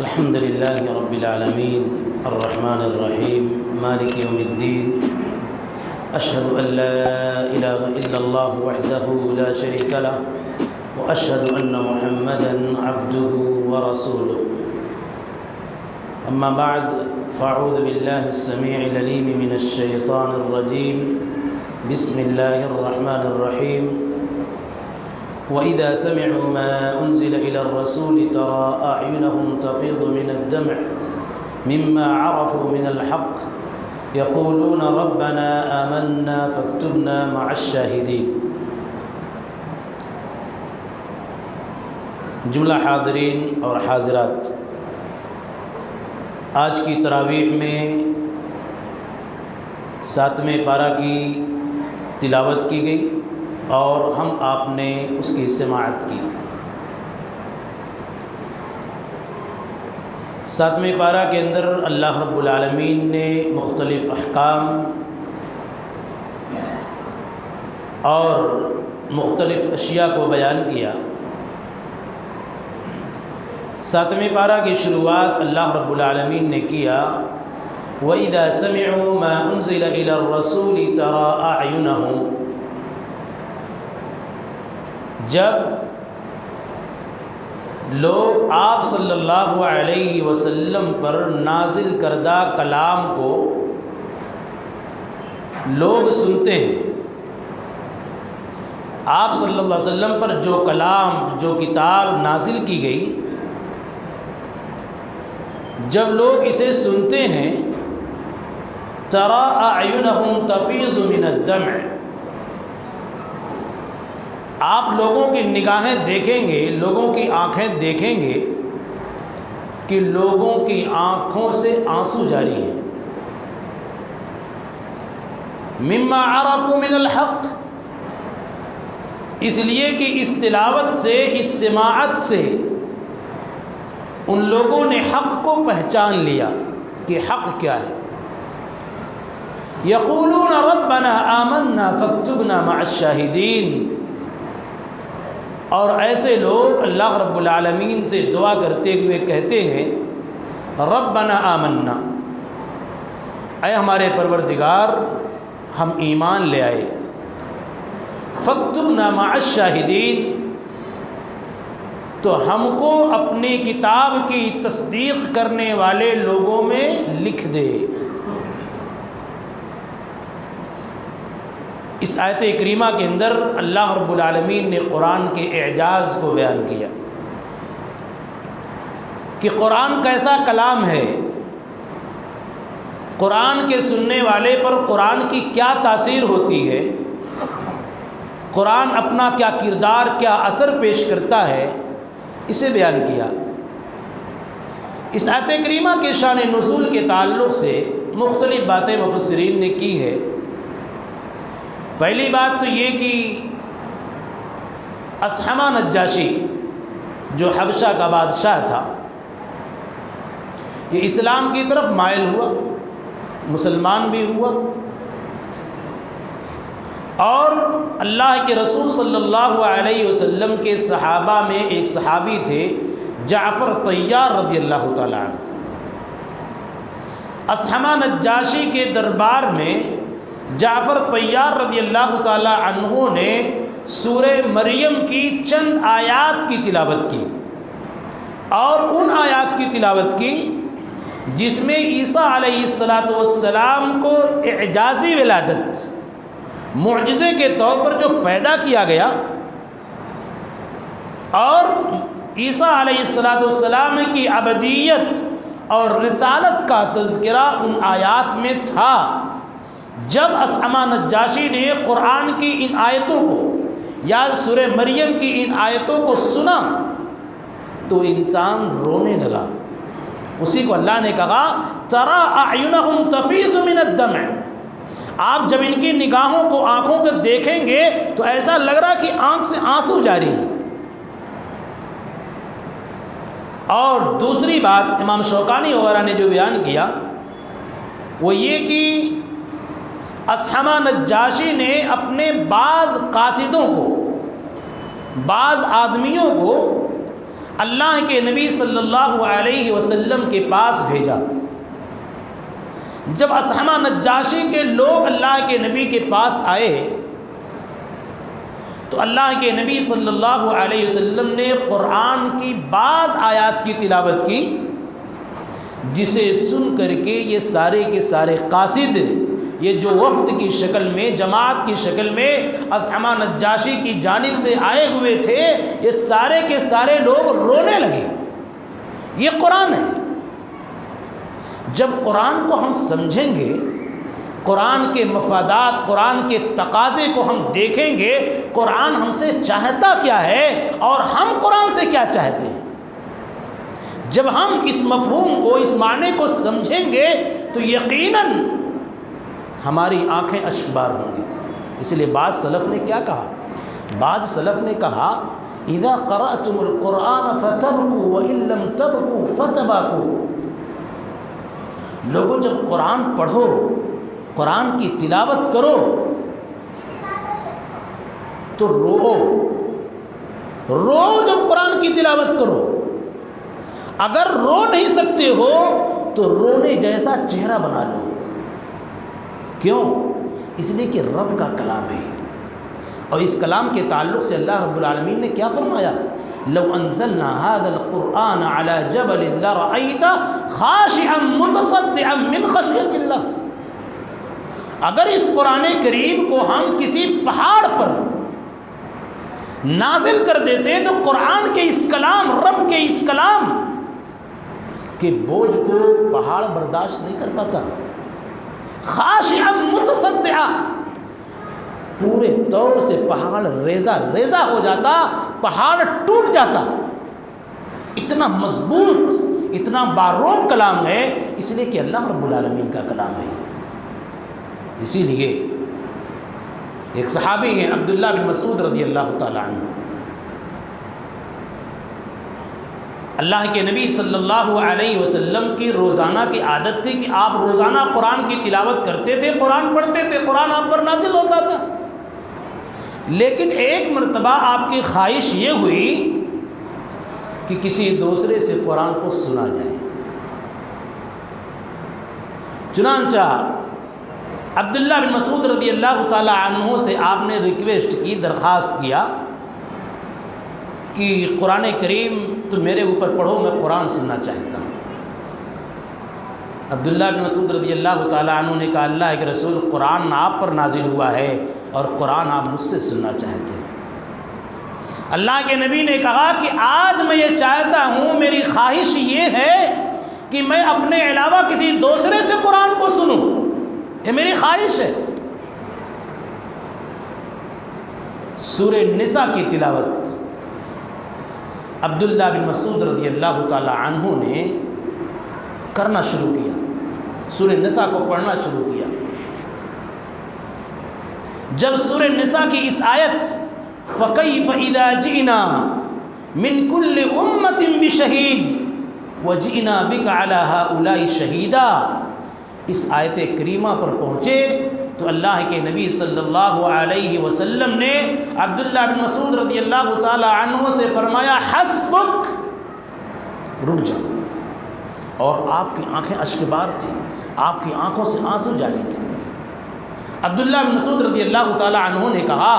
الحمد لله رب العالمين الرحمن الرحيم مالك يوم الدين أشهد أن لا إله إلا الله وحده لا شريك له وأشهد أن محمدا عبده ورسوله أما بعد فأعوذ بالله السميع العليم من الشيطان الرجيم بسم الله الرحمن الرحيم وإذا سمعوا ما أنزل إلى الرسول ترى أعينهم تفيض من الدمع مما عرفوا من الحق يقولون ربنا آمنا فاكتبنا مع الشاهدين۔ جملہ حاضرین اور حاضرات، آج کی تراویح میں 7ویں پارہ کی تلاوت کی گئی اور ہم آپ نے اس کی سماعت کی۔ 7ویں پارہ کے اندر اللہ رب العالمین نے مختلف احکام اور مختلف اشیاء کو بیان کیا۔ 7ویں پارہ کی شروعات اللہ رب العالمین نے کیا وَإِذَا سَمِعُوا مَا أُنزِلَ إِلَى الرَّسُولِ تَرَى أَعْيُنَهُمْ، جب لوگ آپ صلی اللہ علیہ وسلم پر نازل کردہ کلام کو لوگ سنتے ہیں، آپ صلی اللہ علیہ وسلم پر جو کلام، جو کتاب نازل کی گئی، جب لوگ اسے سنتے ہیں تَرَى أَعْيُنَهُمْ تَفِيضُ مِنَ الدَّمْعِ، آپ لوگوں کی نگاہیں دیکھیں گے، لوگوں کی آنکھیں دیکھیں گے کہ لوگوں کی آنکھوں سے آنسو جاری ہیں۔ مما عرفوا من الحق، اس لیے کہ اس تلاوت سے، اس سماعت سے ان لوگوں نے حق کو پہچان لیا کہ حق کیا ہے۔ یقولون ربنا آمنا فاکتبنا مع الشاہدین، اور ایسے لوگ اللہ رب العالمین سے دعا کرتے ہوئے کہتے ہیں ربنا آمنا، اے ہمارے پروردگار ہم ایمان لے آئے، فاکتبنا مع الشاہدین، تو ہم کو اپنی کتاب کی تصدیق کرنے والے لوگوں میں لکھ دے۔ اس آیت کریمہ کے اندر اللہ رب العالمین نے قرآن کے اعجاز کو بیان کیا کہ قرآن کیسا کلام ہے، قرآن کے سننے والے پر قرآن کی کیا تاثیر ہوتی ہے، قرآن اپنا کیا کردار، کیا اثر پیش کرتا ہے، اسے بیان کیا۔ اس آیت کریمہ کے شان نزول کے تعلق سے مختلف باتیں مفسرین نے کی ہے۔ پہلی بات تو یہ کہ اصحمہ نجاشی جو حبشہ کا بادشاہ تھا، یہ اسلام کی طرف مائل ہوا، مسلمان بھی ہوا، اور اللہ کے رسول صلی اللہ علیہ وسلم کے صحابہ میں ایک صحابی تھے جعفر طیار رضی اللہ تعالیٰ عنہ۔ اصحمہ نجاشی کے دربار میں جعفر طیار رضی اللہ تعالیٰ عنہ نے سورہ مریم کی چند آیات کی تلاوت کی، اور ان آیات کی تلاوت کی جس میں عیسیٰ علیہ السلام کو اعجازی ولادت، معجزے کے طور پر جو پیدا کیا گیا، اور عیسیٰ علیہ السلام کی ابدیت اور رسالت کا تذکرہ ان آیات میں تھا۔ جب اصحمہ نجاشی نے قرآن کی ان آیتوں کو یا سورہ مریم کی ان آیتوں کو سنا تو انسان رونے لگا۔ اسی کو اللہ نے کہا تَرَى أَعْيُنَهُمْ تَفِيضُ مِنَ الدَّمْعِ، آپ جب ان کی نگاہوں کو، آنکھوں کو دیکھیں گے تو ایسا لگ رہا کہ آنکھ سے آنسو جاری ہیں۔ اور دوسری بات امام شوکانی وغیرہ نے جو بیان کیا وہ یہ کہ اصحمہ نجاشی نے اپنے بعض قاصدوں کو، بعض آدمیوں کو اللہ کے نبی صلی اللہ علیہ وسلم کے پاس بھیجا۔ جب اصحمہ نجاشی کے لوگ اللہ کے نبی کے پاس آئے تو اللہ کے نبی صلی اللہ علیہ وسلم نے قرآن کی بعض آیات کی تلاوت کی، جسے سن کر کے یہ سارے کے سارے قاصد، یہ جو وفد کی شکل میں، جماعت کی شکل میں اصحمہ نجاشی کی جانب سے آئے ہوئے تھے، یہ سارے کے سارے لوگ رونے لگے۔ یہ قرآن ہے۔ جب قرآن کو ہم سمجھیں گے، قرآن کے مفادات، قرآن کے تقاضے کو ہم دیکھیں گے، قرآن ہم سے چاہتا کیا ہے اور ہم قرآن سے کیا چاہتے ہیں، جب ہم اس مفہوم کو، اس معنی کو سمجھیں گے تو یقیناً ہماری آنکھیں اشک بار ہوں گی۔ اس لیے بعض سلف نے کیا کہا؟ بعض سلف نے کہا اذا قرأتم القرآن فتبکوا وان لم تبکوا فتباکوا، لوگوں جب قرآن پڑھو، قرآن کی تلاوت کرو تو رو، جب قرآن کی تلاوت کرو، اگر رو نہیں سکتے ہو تو رونے جیسا چہرہ بنا لو۔ کیوں؟ اس لیے کہ رب کا کلام ہے، اور اس کلام کے تعلق سے اللہ رب العالمین نے کیا فرمایا؟ لو انزلنا هذا القرآن على جبل لرأيته خاشعا متصدعا من خشية الله، اگر اس قرآن کریم کو ہم کسی پہاڑ پر نازل کر دیتے تو قرآن کے اس کلام، رب کے اس کلام کے بوجھ کو پہاڑ برداشت نہیں کر پاتا۔ خاشعا متصدعا، پورے طور سے پہاڑ ریزہ ریزہ ہو جاتا، پہاڑ ٹوٹ جاتا، اتنا مضبوط، اتنا باروق کلام ہے، اس لیے کہ اللہ رب العالمین کا کلام ہے۔ اسی لیے ایک صحابی ہیں عبداللہ بن مسعود رضی اللہ تعالی عنہ، اللہ کے نبی صلی اللہ علیہ وسلم کی روزانہ کی عادت تھی کہ آپ روزانہ قرآن کی تلاوت کرتے تھے، قرآن پڑھتے تھے، قرآن آپ پر نازل ہوتا تھا، لیکن ایک مرتبہ آپ کی خواہش یہ ہوئی کہ کسی دوسرے سے قرآن کو سنا جائے۔ چنانچہ عبداللہ بن مسعود رضی اللہ تعالی عنہ سے آپ نے ریکویسٹ کی، درخواست کیا کہ قرآن کریم تو میرے اوپر پڑھو، میں قرآن سننا چاہتا ہوں۔ عبداللہ بن مسعود رضی اللہ تعالی عنہ نے کہا اللہ کے رسول، قرآن آپ پر نازل ہوا ہے اور قرآن آپ مجھ سے سننا چاہتے ہیں۔ اللہ کے نبی نے کہا کہ آج میں یہ چاہتا ہوں، میری خواہش یہ ہے کہ میں اپنے علاوہ کسی دوسرے سے قرآن کو سنوں، یہ میری خواہش ہے۔ سورہ نساء کی تلاوت عبداللہ بن مسعود رضی اللہ تعالی عنہ نے کرنا شروع کیا، سورہ نساء کو پڑھنا شروع کیا۔ جب سورہ نساء کی اس آیت فَكَيْفَ إِذَا جِئْنَا مِنْ كُلِّ أُمَّةٍ بِشَهِيدٍ وَجِئْنَا بِكَ عَلَى هَؤُلَاءِ شَهِيدًا، اس آیت کریمہ پر پہنچے تو اللہ کے نبی صلی اللہ علیہ وسلم نے عبداللہ بن مسعود رضی اللہ تعالی عنہ سے فرمایا حسبک، رک جاؤ، اور آپ کی آنکھیں اشکبار تھیں، آپ کی آنکھوں سے آنسو جاری تھے۔ عبداللہ بن مسعود رضی اللہ تعالی عنہ نے کہا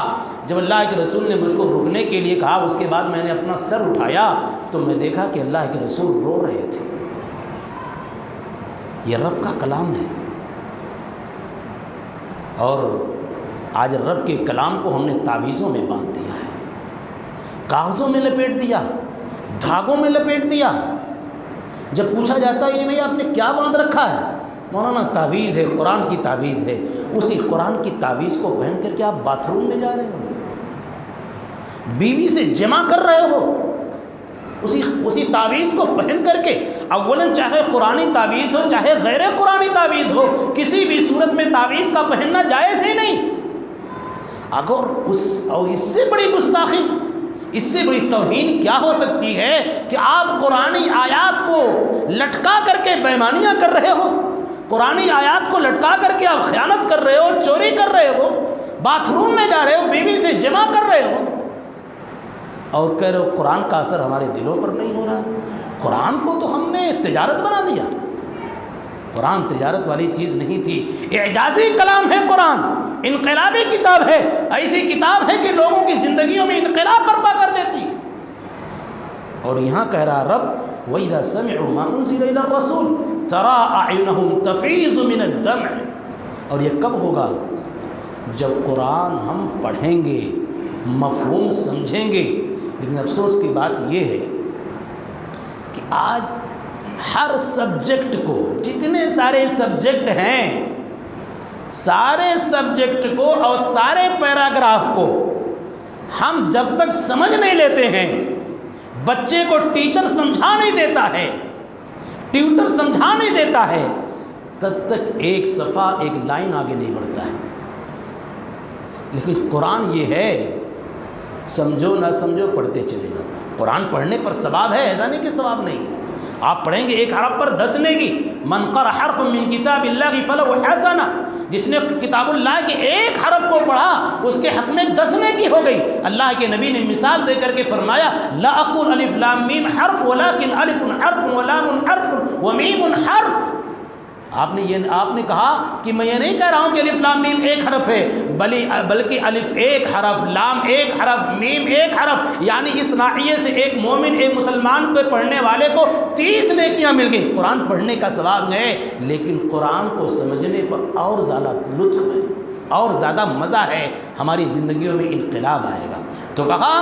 جب اللہ کے رسول نے مجھ کو رکنے کے لیے کہا، اس کے بعد میں نے اپنا سر اٹھایا تو میں دیکھا کہ اللہ کے رسول رو رہے تھے۔ یہ رب کا کلام ہے، اور آج رب کے کلام کو ہم نے تعویذوں میں باندھ دیا ہے، کاغذوں میں لپیٹ دیا، دھاگوں میں لپیٹ دیا۔ جب پوچھا جاتا ہے یہ بھئی آپ نے کیا باندھ رکھا ہے؟ مولانا تعویذ ہے، قرآن کی تعویذ ہے۔ اسی قرآن کی تعویذ کو پہن کر کے آپ باتھ روم میں جا رہے ہو، بیوی سے جمع کر رہے ہو، اسی تعویذ کو پہن کر کے۔ اولاً چاہے قرآنی تعویذ ہو چاہے غیر قرآنی تعویذ ہو، کسی بھی صورت میں تعویذ کا پہننا جائز ہی نہیں۔ اگر اس سے بڑی گستاخی، اس سے بڑی توہین کیا ہو سکتی ہے کہ آپ قرآنی آیات کو لٹکا کر کے بے ایمانیاں کر رہے ہو، قرآنی آیات کو لٹکا کر کے آپ خیانت کر رہے ہو، چوری کر رہے ہو، باتھ روم میں جا رہے ہو، بیوی سے جمع کر رہے ہو۔ اور کہہ رہے ہو قرآن کا اثر ہمارے دلوں پر نہیں ہو رہا۔ قرآن کو تو ہم نے تجارت بنا دیا۔ قرآن تجارت والی چیز نہیں تھی، اعجازی کلام ہے قرآن، انقلابی کتاب ہے، ایسی کتاب ہے کہ لوگوں کی زندگیوں میں انقلاب برپا کر دیتی۔ اور یہاں کہہ رہا رب وَإِذَا سَمِعُوا مَا أُنزِلَ إِلَى الرَّسُولِ تَرَىٰ أَعْيُنَهُمْ تَفِيضُ مِنَ الدَّمْعِ، اور یہ کب ہوگا؟ جب قرآن ہم پڑھیں گے، مفہوم سمجھیں گے۔ لیکن افسوس کی بات یہ ہے کہ آج ہر سبجیکٹ کو، جتنے سارے سبجیکٹ ہیں، سارے سبجیکٹ کو اور سارے پیراگراف کو ہم جب تک سمجھ نہیں لیتے ہیں، بچے کو ٹیچر سمجھا نہیں دیتا ہے، ٹیوٹر سمجھا نہیں دیتا ہے، تب تک ایک صفحہ ایک لائن آگے نہیں بڑھتا ہے۔ لیکن قرآن یہ ہے، سمجھو نہ سمجھو پڑھتے چلے جاؤ۔ قرآن پڑھنے پر ثواب ہے، ایسا نہیں کہ ثواب نہیں ہے۔ آپ پڑھیں گے ایک حرف پر 10 نیکی، من قرأ حرف من کتاب اللہ فلہ حسنہ، جس نے کتاب اللہ کے ایک حرف کو پڑھا اس کے حق میں 10 نیکی ہو گئی۔ اللہ کے نبی نے مثال دے کر کے فرمایا لا اقول الف لام میم حرف ولکن الف حرف ولام حرف ومیم حرف۔ آپ نے کہا کہ میں یہ نہیں کہہ رہا ہوں کہ الف لام میم ایک حرف ہے، بلکہ الف ایک حرف، لام ایک حرف، میم ایک حرف، یعنی اس ناحیے سے ایک مومن، ایک مسلمان کو پڑھنے والے کو 30 نیکیاں مل گئیں۔ قرآن پڑھنے کا ثواب ہے، لیکن قرآن کو سمجھنے پر اور زیادہ لطف ہے، اور زیادہ مزہ ہے، ہماری زندگیوں میں انقلاب آئے گا۔ تو کہا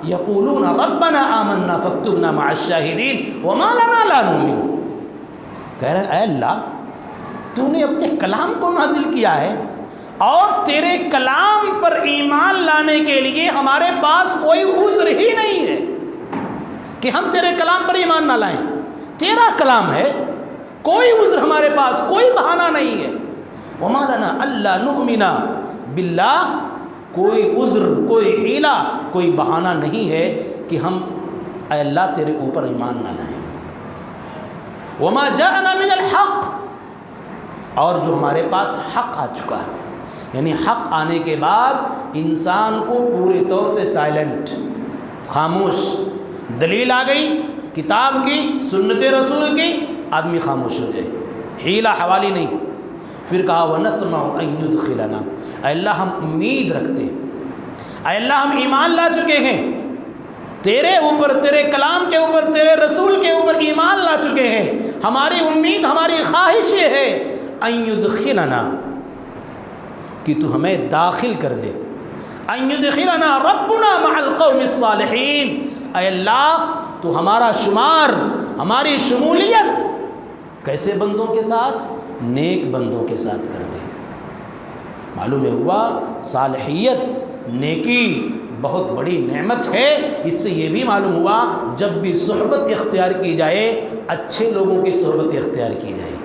یقولون ربنا آمنا فاکتبنا مع الشاہدین وما لنا لا نؤمن، کہہ رہے ہیں اے اللہ تو نے اپنے کلام کو نازل کیا ہے اور تیرے کلام پر ایمان لانے کے لیے ہمارے پاس کوئی عذر ہی نہیں ہے کہ ہم تیرے کلام پر ایمان نہ لائیں۔ تیرا کلام ہے، کوئی عذر ہمارے پاس، کوئی بہانہ نہیں ہے۔ وما لنا الا نؤمن باللہ، کوئی عذر، کوئی حیلہ، کوئی بہانہ نہیں ہے کہ ہم اے اللہ تیرے اوپر ایمان نہ لائیں۔ وما جاءنا من الحق، اور جو ہمارے پاس حق آ چکا ہے، یعنی حق آنے کے بعد انسان کو پورے طور سے سائلنٹ، خاموش، دلیل آ گئی کتاب کی، سنت رسول کی، آدمی خاموش ہو جائے، حیلہ حوالی نہیں۔ پھر کہا وَنَطْمَعُ أَن يُدْخِلَنَا، اے اللہ ہم امید رکھتے ہیں، اے اللہ ہم ایمان لا چکے ہیں تیرے اوپر، تیرے کلام کے اوپر، تیرے رسول کے اوپر ایمان لا چکے ہیں، ہماری امید، ہماری خواہش یہ ہے ان یدخلنا، کہ تو ہمیں داخل کر دے، ان یدخلنا ربنا مع القوم الصالحین، اے اللہ تو ہمارا شمار، ہماری شمولیت کیسے بندوں کے ساتھ؟ نیک بندوں کے ساتھ کر دے۔ معلوم ہوا صالحیت، نیکی بہت بڑی نعمت ہے۔ اس سے یہ بھی معلوم ہوا جب بھی صحبت اختیار کی جائے، اچھے لوگوں کی صحبت اختیار کی جائے،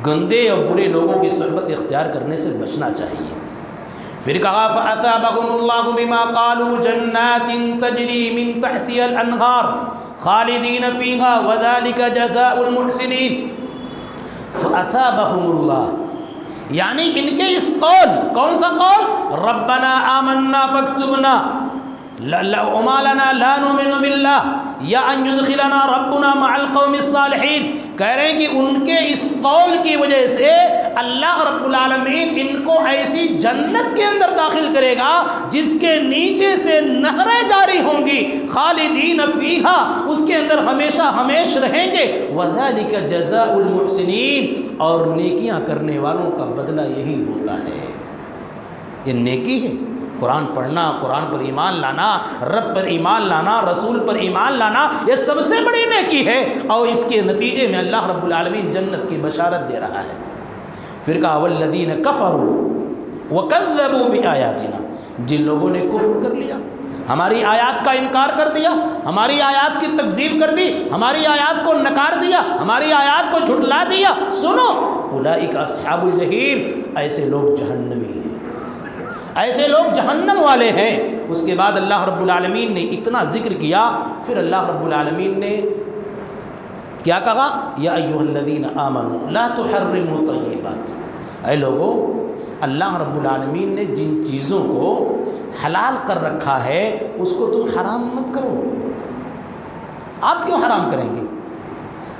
گندے اور برے لوگوں کی صحبت اختیار کرنے سے بچنا چاہیے۔ پھر کہا فَأَثَابَهُمُ اللَّهُ بِمَا قَالُوا جَنَّاتٍ تَجْرِي مِن تَحْتِهَا الْأَنْهَارُ خَالِدِينَ فِيهَا وَذَلِكَ جَزَاءُ الْمُحْسِنِينَ۔ فَأَثَابَهُمُ اللَّهُ، یعنی ان کے اس قول، کون سا قول؟ ربنا آمنا فاکتبنا وما لنا لا نؤمن باللہ یا ان یدخلنا ربنا مع القوم الصالحین، کہہ رہے ہیں کہ ان کے اس قول کی وجہ سے اللہ رب العالمین ان کو ایسی جنت کے اندر داخل کرے گا جس کے نیچے سے نہریں جاری ہوں گی، خالدین فیہا، اس کے اندر ہمیشہ ہمیش رہیں گے، وذالک جزاء المحسنین، اور نیکیاں کرنے والوں کا بدلہ یہی ہوتا ہے۔ یہ نیکی ہے، قرآن پڑھنا، قرآن پر ایمان لانا، رب پر ایمان لانا، رسول پر ایمان لانا، یہ سب سے بڑی نیکی ہے، اور اس کے نتیجے میں اللہ رب العالمین جنت کی بشارت دے رہا ہے۔ پھر کہا والذین کفروا وکذبوا بآیاتنا، جن لوگوں نے کفر کر لیا، ہماری آیات کا انکار کر دیا، ہماری آیات کی تکذیب کر دی، ہماری آیات کو نکار دیا، ہماری آیات کو جھٹلا دیا، سنو اولئک اصحاب الجحیم، ایسے لوگ جہنمی ہیں، ایسے لوگ جہنم والے ہیں۔ اس کے بعد اللہ رب العالمین نے اتنا ذکر کیا، پھر اللہ رب العالمین نے کیا کہا؟ یا ایھا الذین آمنوا لا تحرموا طیبات، اے لوگو اللہ رب العالمین نے جن چیزوں کو حلال کر رکھا ہے اس کو تم حرام مت کرو۔ آپ کیوں حرام کریں گے؟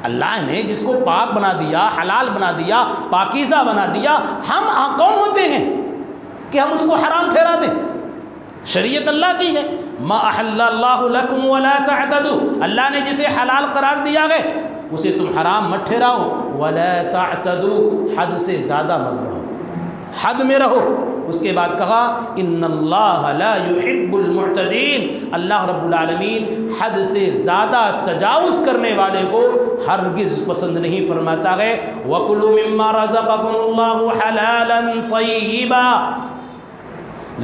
اللہ نے جس کو پاک بنا دیا، حلال بنا دیا، پاکیزہ بنا دیا، ہم کون ہوتے ہیں کہ ہم اس کو حرام ٹھہرا دیں؟ شریعت اللہ کی ہے، ما احل اللہ لکم ولا تعتدوا، اللہ نے جسے حلال قرار دیا ہے اسے تم حرام مت ٹھہراؤ، ولا تعتدوا، حد سے زیادہ مت بڑھو، حد میں رہو۔ اس کے بعد کہا ان اللہ لا يحب المعتدین، اللہ رب العالمین حد سے زیادہ تجاوز کرنے والے کو ہرگز پسند نہیں فرماتا ہے۔ وَكُلُوا مِمَّا رَزَقَكُمُ اللَّهُ حَلَالًا طَيِّبًا،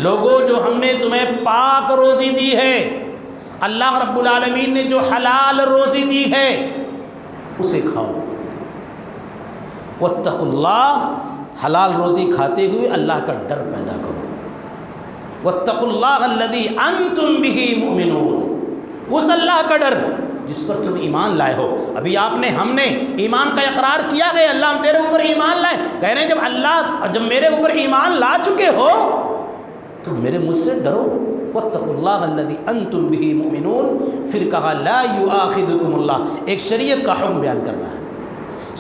لوگوں جو ہم نے تمہیں پاک روزی دی ہے، اللہ رب العالمین نے جو حلال روزی دی ہے اسے کھاؤ۔ وَاتَّقُوا اللَّهَ، حلال روزی کھاتے ہوئے اللہ کا ڈر پیدا کرو۔ وَاتَّقُوا اللَّهَ الَّذِي أَنْتُمْ بِهِ مُؤْمِنُونَ، اس اللہ کا ڈر جس پر تم ایمان لائے ہو۔ ابھی ہم نے ایمان کا اقرار کیا ہے، اللہ ہم تیرے اوپر ایمان لائے، کہہ رہے ہیں جب میرے اوپر ایمان لا چکے ہو تو میرے مجھ سے ڈرو۔ وَاتَّقُوا اللَّهَ الَّذِي أَنْتُمْ بِهِ مُؤْمِنُونَ، پھر کہا لا يُؤَاخِذُكُمُ اللَّهُ، ایک شریعت کا حکم بیان کر رہا ہے۔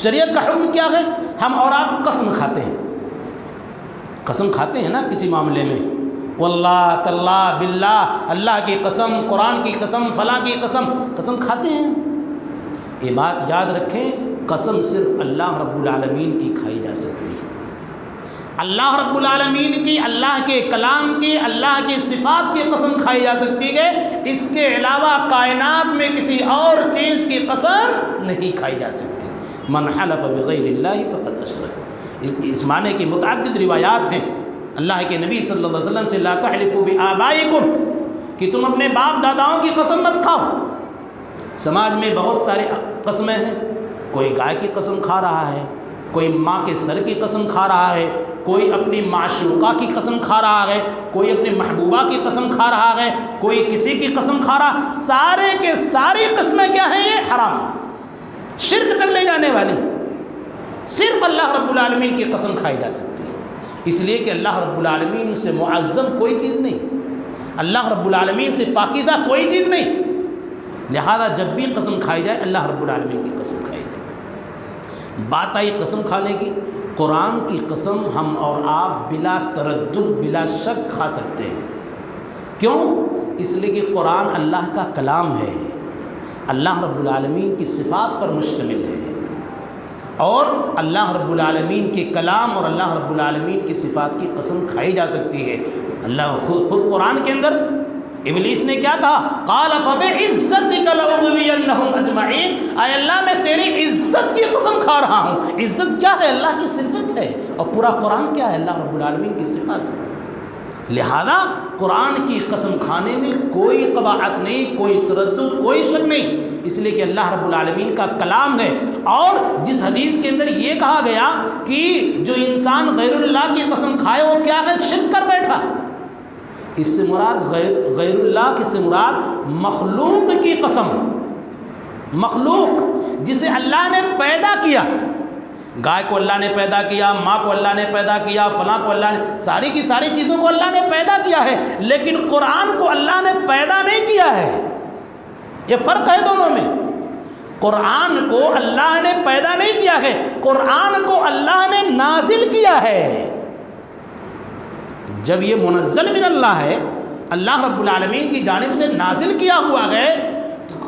شریعت کا حکم کیا ہے؟ ہم اور آپ قسم کھاتے ہیں، قسم کھاتے ہیں نا کسی معاملے میں، واللہ تاللہ باللہ، اللہ کی قسم، قرآن کی قسم، فلاں کی قسم کھاتے ہیں۔ یہ بات یاد رکھیں، قسم صرف اللہ رب العالمین کی کھائی جا سکتی ہے، اللہ رب العالمین کی، اللہ کے کلام کی، اللہ کی صفات کی قسم کھائی جا سکتی ہے، اس کے علاوہ کائنات میں کسی اور چیز کی قسم نہیں کھائی جا سکتی۔ من حلف بغیر اللہ فقد اشرک، اس معنی کی متعدد روایات ہیں اللہ کے نبی صلی اللہ علیہ وسلم سے، لا تحلفوا بآبائکم، کہ تم اپنے باپ داداؤں کی قسم مت کھاؤ۔ سماج میں بہت سارے قسمیں ہیں، کوئی گائے کی قسم کھا رہا ہے، کوئی ماں کے سر کی قسم کھا رہا ہے، کوئی اپنی معشوقہ کی قسم کھا رہا ہے، کوئی اپنی محبوبہ کی قسم کھا رہا ہے، کوئی کسی کی قسم کھا رہا، سارے کے ساری قسمیں کیا ہیں؟ یہ حرام ہیں، شرک تک لے جانے والی۔ صرف اللہ رب العالمین کی قسم کھائی جا سکتی ہے، اس لیے کہ اللہ رب العالمین سے معظم کوئی چیز نہیں، اللہ رب العالمین سے پاکیزہ کوئی چیز نہیں، لہذا جب بھی قسم کھائی جائے اللہ رب العالمین کی قسم کھائی جائے۔ بات آئی قسم کھانے کی، قرآن کی قسم ہم اور آپ بلا تردد بلا شک کھا سکتے ہیں۔ کیوں؟ اس لیے کہ قرآن اللہ کا کلام ہے، اللہ رب العالمین کی صفات پر مشتمل ہے، اور اللہ رب العالمین کے کلام اور اللہ رب العالمین کی صفات کی قسم کھائی جا سکتی ہے۔ اللہ خود قرآن کے اندر ابلیس نے کیا کہا؟ قال فبعزتک لأغوینہم اجمعین، اے اللہ میں تیری عزت کی قسم کھا رہا ہوں۔ عزت کیا ہے؟ اللہ کی صفت ہے، اور پورا قرآن کیا ہے؟ اللہ رب العالمین کی صفات ہے۔ لہذا قرآن کی قسم کھانے میں کوئی قباحت نہیں، کوئی تردد، کوئی شک نہیں، اس لیے کہ اللہ رب العالمین کا کلام ہے۔ اور جس حدیث کے اندر یہ کہا گیا کہ جو انسان غیر اللہ کی قسم کھائے وہ کیا ہے؟ شرک کر بیٹھا، اس سے مراد غیر اللہ کی سے مراد مخلوق کی قسم، مخلوق جسے اللہ نے پیدا کیا، گائے کو اللہ نے پیدا کیا، ماں کو اللہ نے پیدا کیا، فلاں کو اللہ نے، ساری کی ساری چیزوں کو اللہ نے پیدا کیا ہے، لیکن قرآن کو اللہ نے پیدا نہیں کیا ہے۔ یہ فرق ہے دونوں میں، قرآن کو اللہ نے پیدا نہیں کیا ہے، قرآن کو اللہ نے نازل کیا ہے۔ جب یہ منزل من اللہ ہے، اللہ رب العالمین کی جانب سے نازل کیا ہوا ہے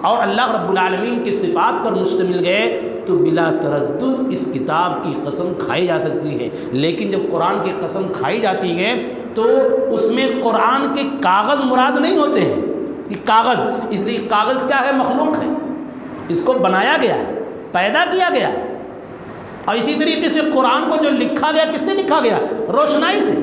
اور اللہ رب العالمین کی صفات پر مشتمل گئے، تو بلا تردد اس کتاب کی قسم کھائی جا سکتی ہے۔ لیکن جب قرآن کی قسم کھائی جاتی ہے تو اس میں قرآن کے کاغذ مراد نہیں ہوتے ہیں، یہ کاغذ، اس لیے کاغذ کیا ہے؟ مخلوق ہے، اس کو بنایا گیا ہے، پیدا کیا گیا ہے۔ اور اسی طریقے سے قرآن کو جو لکھا گیا، کس سے لکھا گیا؟ روشنائی سے۔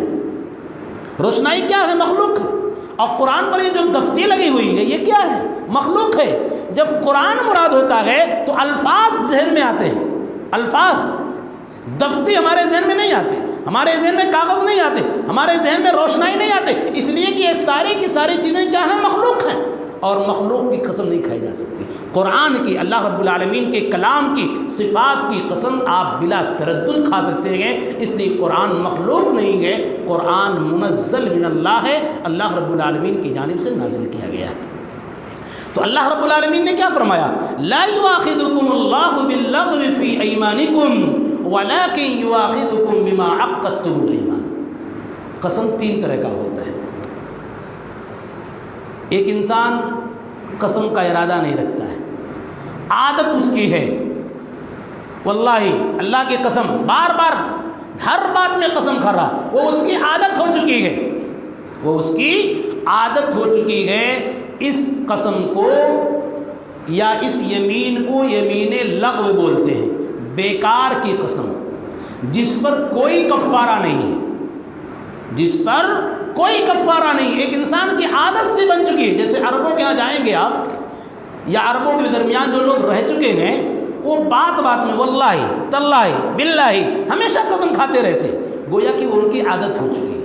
روشنائی کیا ہے؟ مخلوق ہے۔ اور قرآن پر یہ جو دفتی لگی ہوئی ہے یہ کیا ہے؟ مخلوق ہے۔ جب قرآن مراد ہوتا ہے تو الفاظ ذہن میں آتے ہیں، الفاظ، دفتی ہمارے ذہن میں نہیں آتے، ہمارے ذہن میں کاغذ نہیں آتے، ہمارے ذہن میں روشنائی نہیں آتے، اس لیے کہ یہ ساری کی ساری چیزیں کیا ہیں؟ مخلوق ہیں، اور مخلوق کی قسم نہیں کھائی جا سکتی۔ قرآن کی، اللہ رب العالمین کے کلام کی صفات کی قسم آپ بلا تردد کھا سکتے ہیں، اس لیے قرآن مخلوق نہیں ہے، قرآن منزل من اللہ ہے، اللہ رب العالمین کی جانب سے نازل کیا گیا ہے۔ تو اللہ رب العالمین نے کیا فرمایا؟ لا یؤاخذکم اللہ باللغو فی ایمانکم ولکن یؤاخذکم بما عقدتم الایمان۔ قسم تین طرح کا ہوتا ہے۔ ایک انسان قسم کا ارادہ نہیں رکھتا ہے، عادت اس کی ہے، واللہ اللہ کی قسم بار بار ہر بات میں قسم کھا رہا، وہ اس کی عادت ہو چکی ہے، وہ اس کی عادت ہو چکی ہے۔ اس قسم کو یا اس یمین کو یمین لغو بولتے ہیں، بیکار کی قسم، جس پر کوئی کفارہ نہیں ہے، جس پر کوئی کفارہ نہیں۔ ایک انسان کی عادت سے بن چکی ہے، جیسے عربوں کے یہاں جائیں گے آپ، یا عربوں کے درمیان جو لوگ رہ چکے ہیں، وہ بات بات میں واللہ تاللہ باللہ ہمیشہ قسم کھاتے رہتے، گویا کہ وہ ان کی عادت ہو چکی ہے،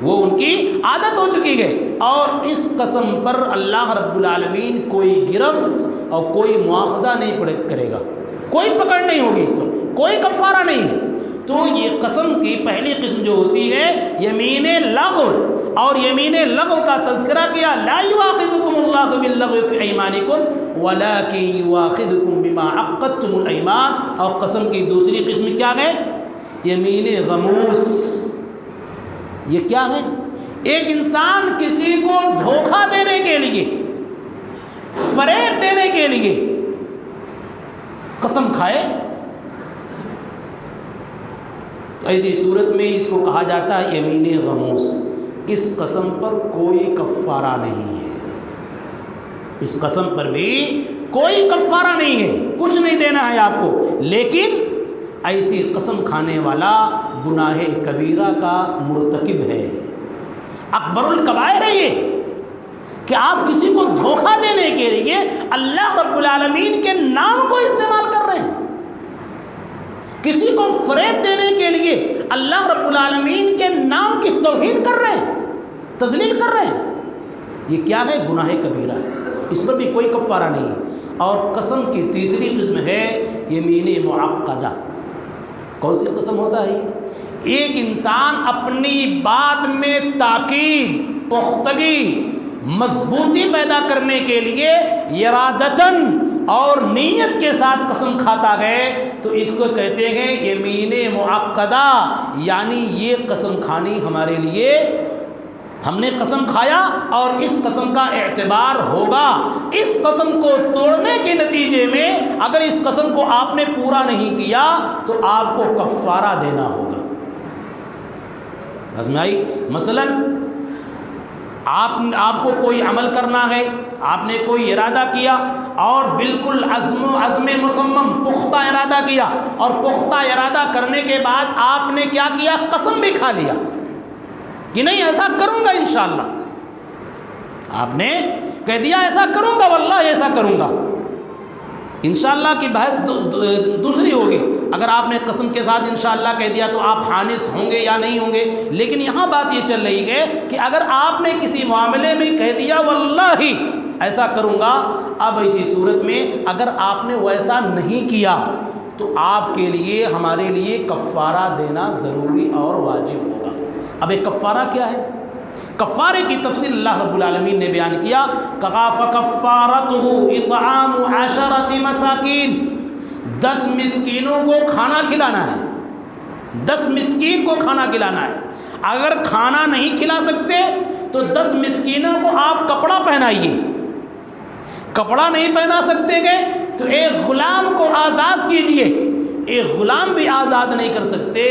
وہ ان کی عادت ہو چکی ہے۔ اور اس قسم پر اللہ رب العالمین کوئی گرفت اور کوئی مواخذہ نہیں کرے گا، کوئی پکڑ نہیں ہوگی، اس پر کوئی کفارہ نہیں ہے۔ تو یہ قسم کی پہلی قسم جو ہوتی ہے یمین لغو، اور یمین لغو کا تذکرہ کیا، لا یؤاخذکم اللہ باللغو فی ایمانکم ولکن یؤاخذکم بما عقدتم الایمان۔ اور قسم کی دوسری قسم کیا ہے؟ یمین غموس۔ یہ کیا ہے؟ ایک انسان کسی کو دھوکہ دینے کے لیے، فریب دینے کے لیے قسم کھائے، تو ایسی صورت میں اس کو کہا جاتا ہے یمین غموس۔ اس قسم پر کوئی کفارہ نہیں ہے، اس قسم پر بھی کوئی کفارہ نہیں ہے، کچھ نہیں دینا ہے آپ کو، لیکن ایسی قسم کھانے والا گناہ کبیرہ کا مرتکب ہے، اکبر الکبائر ہے یہ، کہ آپ کسی کو دھوکہ دینے کے لیے اللہ رب العالمین کے نام کو استعمال کر رہے ہیں، کسی کو فریب دینے کے لیے اللہ رب العالمین کے نام کی توہین کر رہے ہیں، تذلیل کر رہے ہیں، یہ کیا ہے؟ گناہ کبیرہ ہے، اس پر بھی کوئی کفارہ نہیں ہے۔ اور قسم کی تیسری قسم ہے یمین معقدہ۔ کون سی قسم ہوتا ہے؟ ایک انسان اپنی بات میں تاکید، پختگی، مضبوطی پیدا کرنے کے لیے ارادتاً اور نیت کے ساتھ قسم کھاتا ہے، تو اس کو کہتے ہیں یمین معقدہ، یعنی یہ قسم کھانی ہمارے لیے، ہم نے قسم کھایا اور اس قسم کا اعتبار ہوگا، اس قسم کو توڑنے کے نتیجے میں اگر اس قسم کو آپ نے پورا نہیں کیا تو آپ کو کفارہ دینا ہوگا۔ آئی مثلاً آپ کو کوئی عمل کرنا ہے، آپ نے کوئی ارادہ کیا اور بالکل عزم مصمم پختہ ارادہ کیا، اور پختہ ارادہ کرنے کے بعد آپ نے کیا کیا؟ قسم بھی کھا لیا کہ نہیں ایسا کروں گا انشاءاللہ، آپ نے کہہ دیا ایسا کروں گا، واللہ ایسا کروں گا، انشاءاللہ کی بحث دوسری ہوگی، اگر آپ نے قسم کے ساتھ انشاءاللہ کہہ دیا تو آپ حانس ہوں گے یا نہیں ہوں گے، لیکن یہاں بات یہ چل رہی ہے کہ اگر آپ نے کسی معاملے میں کہہ دیا واللہ ایسا کروں گا، اب ایسی صورت میں اگر آپ نے ویسا نہیں کیا تو آپ کے لیے، ہمارے لیے کفارہ دینا ضروری اور واجب ہوگا۔ اب ایک کفارہ کیا ہے؟ کفارے کی تفصیل اللہ رب العالمین نے بیان کیا، فَكَفَّارَتُهُ إِطْعَامُ عَشَرَةِ مَسَاكِينَ، 10 مسکینوں کو کھانا کھلانا ہے، 10 مسکین کو کھانا کھلانا ہے۔ اگر کھانا نہیں کھلا سکتے تو 10 مسکینوں کو آپ کپڑا پہنائیے، کپڑا نہیں پہنا سکتے گے تو ایک غلام کو آزاد کیجئے، ایک غلام بھی آزاد نہیں کر سکتے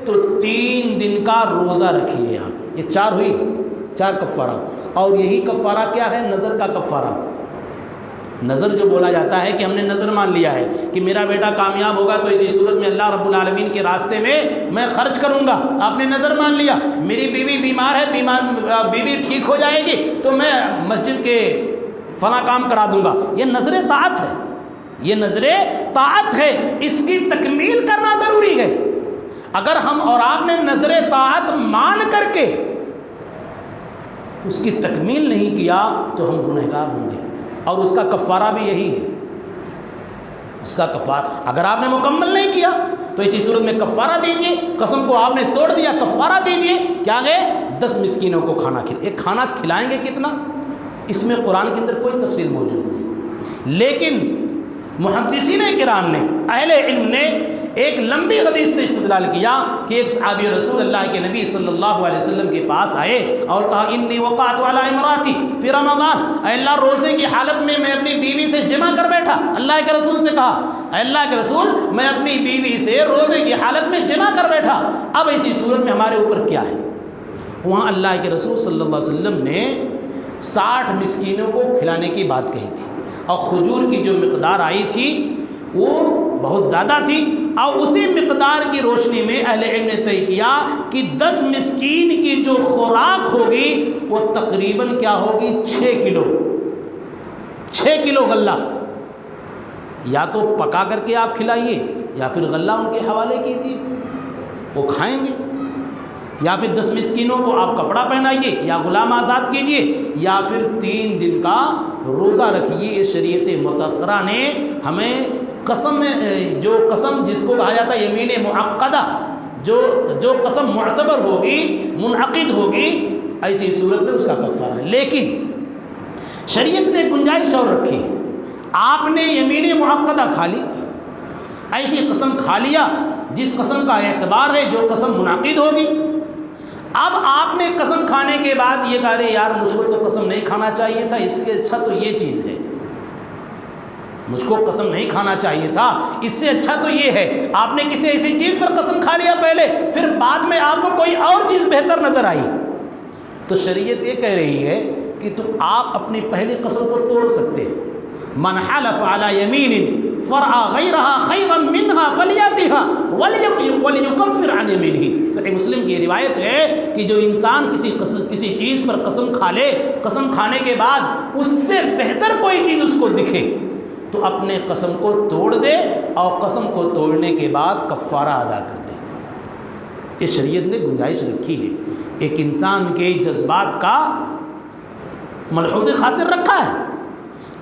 تو 3 دن کا روزہ رکھیے آپ۔ یہ 4 ہوئی، 4 کفارہ۔ اور یہی کفارہ کیا ہے؟ نظر کا کفارہ۔ نظر جو بولا جاتا ہے کہ ہم نے نظر مان لیا ہے کہ میرا بیٹا کامیاب ہوگا تو اسی صورت میں اللہ رب العالمین کے راستے میں خرچ کروں گا، آپ نے نظر مان لیا۔ میری بیوی بیمار ہے، بیوی ٹھیک ہو جائے گی تو میں مسجد کے فلاں کام کرا دوں گا، یہ نظر طاعت ہے، یہ نظر طاعت ہے، اس کی تکمیل کرنا ضروری ہے۔ اگر ہم اور آپ نے نظر طاعت مان کر کے اس کی تکمیل نہیں کیا تو ہم گنہگار ہوں گے۔ اور اس کا کفارہ بھی یہی ہے. اس کا کفارہ اگر آپ نے مکمل نہیں کیا تو اسی صورت میں کفارہ دیجئے. قسم کو آپ نے توڑ دیا, کفارہ دیجئے. کیا گئے 10 مسکینوں کو کھانا کھلائیں. ایک کھانا کھلائیں گے کتنا, اس میں قرآن کے اندر کوئی تفصیل موجود نہیں, لیکن محدثین کرام نے, اہل علم نے ایک لمبی حدیث سے استدلال کیا کہ ایک صحابی رسول اللہ کے نبی صلی اللہ علیہ وسلم کے پاس آئے اور کہا انی وقعت علی امراتی فی رمضان, اے اللہ روزے کی حالت میں اپنی بیوی سے جمع کر بیٹھا. اللہ کے رسول سے کہا, اے اللہ کے رسول میں اپنی بیوی سے روزے کی حالت میں جمع کر بیٹھا, اب ایسی صورت میں ہمارے اوپر کیا ہے. وہاں اللہ کے رسول صلی اللہ علیہ وسلم نے 60 مسکینوں کو کھلانے کی بات کہی تھی, اور کھجور کی جو مقدار آئی تھی وہ بہت زیادہ تھی, اور اسی مقدار کی روشنی میں اہل علم نے طے کیا کہ 10 مسکین کی جو خوراک ہوگی وہ تقریباً کیا ہوگی 6 کلو. 6 کلو غلہ یا تو پکا کر کے آپ کھلائیے یا پھر غلہ ان کے حوالے کیجیے, وہ کھائیں گے. یا پھر 10 مسکینوں کو آپ کپڑا پہنائیے یا غلام آزاد کیجیے, یا پھر 3 دن کا روزہ رکھیے. یہ شریعت مطہرہ نے ہمیں قسم, جو قسم جس کو کہا جاتا ہے یمین معقدہ, جو قسم معتبر ہوگی, منعقد ہوگی, ایسی صورت میں اس کا کفارہ ہے. لیکن شریعت نے گنجائش اور رکھی, آپ نے یمین معقدہ کھا لی, ایسی قسم کھا لیا جس قسم کا اعتبار ہے, جو قسم منعقد ہوگی. اب آپ نے قسم کھانے کے بعد یہ کہا رہے یار مجھ کو تو قسم نہیں کھانا چاہیے تھا, اس کے اچھا تو یہ چیز ہے, مجھ کو قسم نہیں کھانا چاہیے تھا, اس سے اچھا تو یہ ہے. آپ نے کسی ایسی چیز پر قسم کھا لیا پہلے, پھر بعد میں آپ کو کوئی اور چیز بہتر نظر آئی, تو شریعت یہ کہہ رہی ہے کہ تو آپ اپنی پہلی قسم کو توڑ سکتے ہیں. من حلف علی یمین فرع غیرها خیرا منها فلیاتها ولیکفر عن یمینہ. صحیح مسلم کی روایت ہے کہ جو انسان کسی چیز پر قسم کھا لے, قسم کھانے کے بعد اس سے بہتر کوئی چیز اس کو دکھے تو اپنے قسم کو توڑ دے, اور قسم کو توڑنے کے بعد کفارہ ادا کر دے. یہ شریعت نے گنجائش رکھی ہے, ایک انسان کے جذبات کا ملحوظ خاطر رکھا ہے.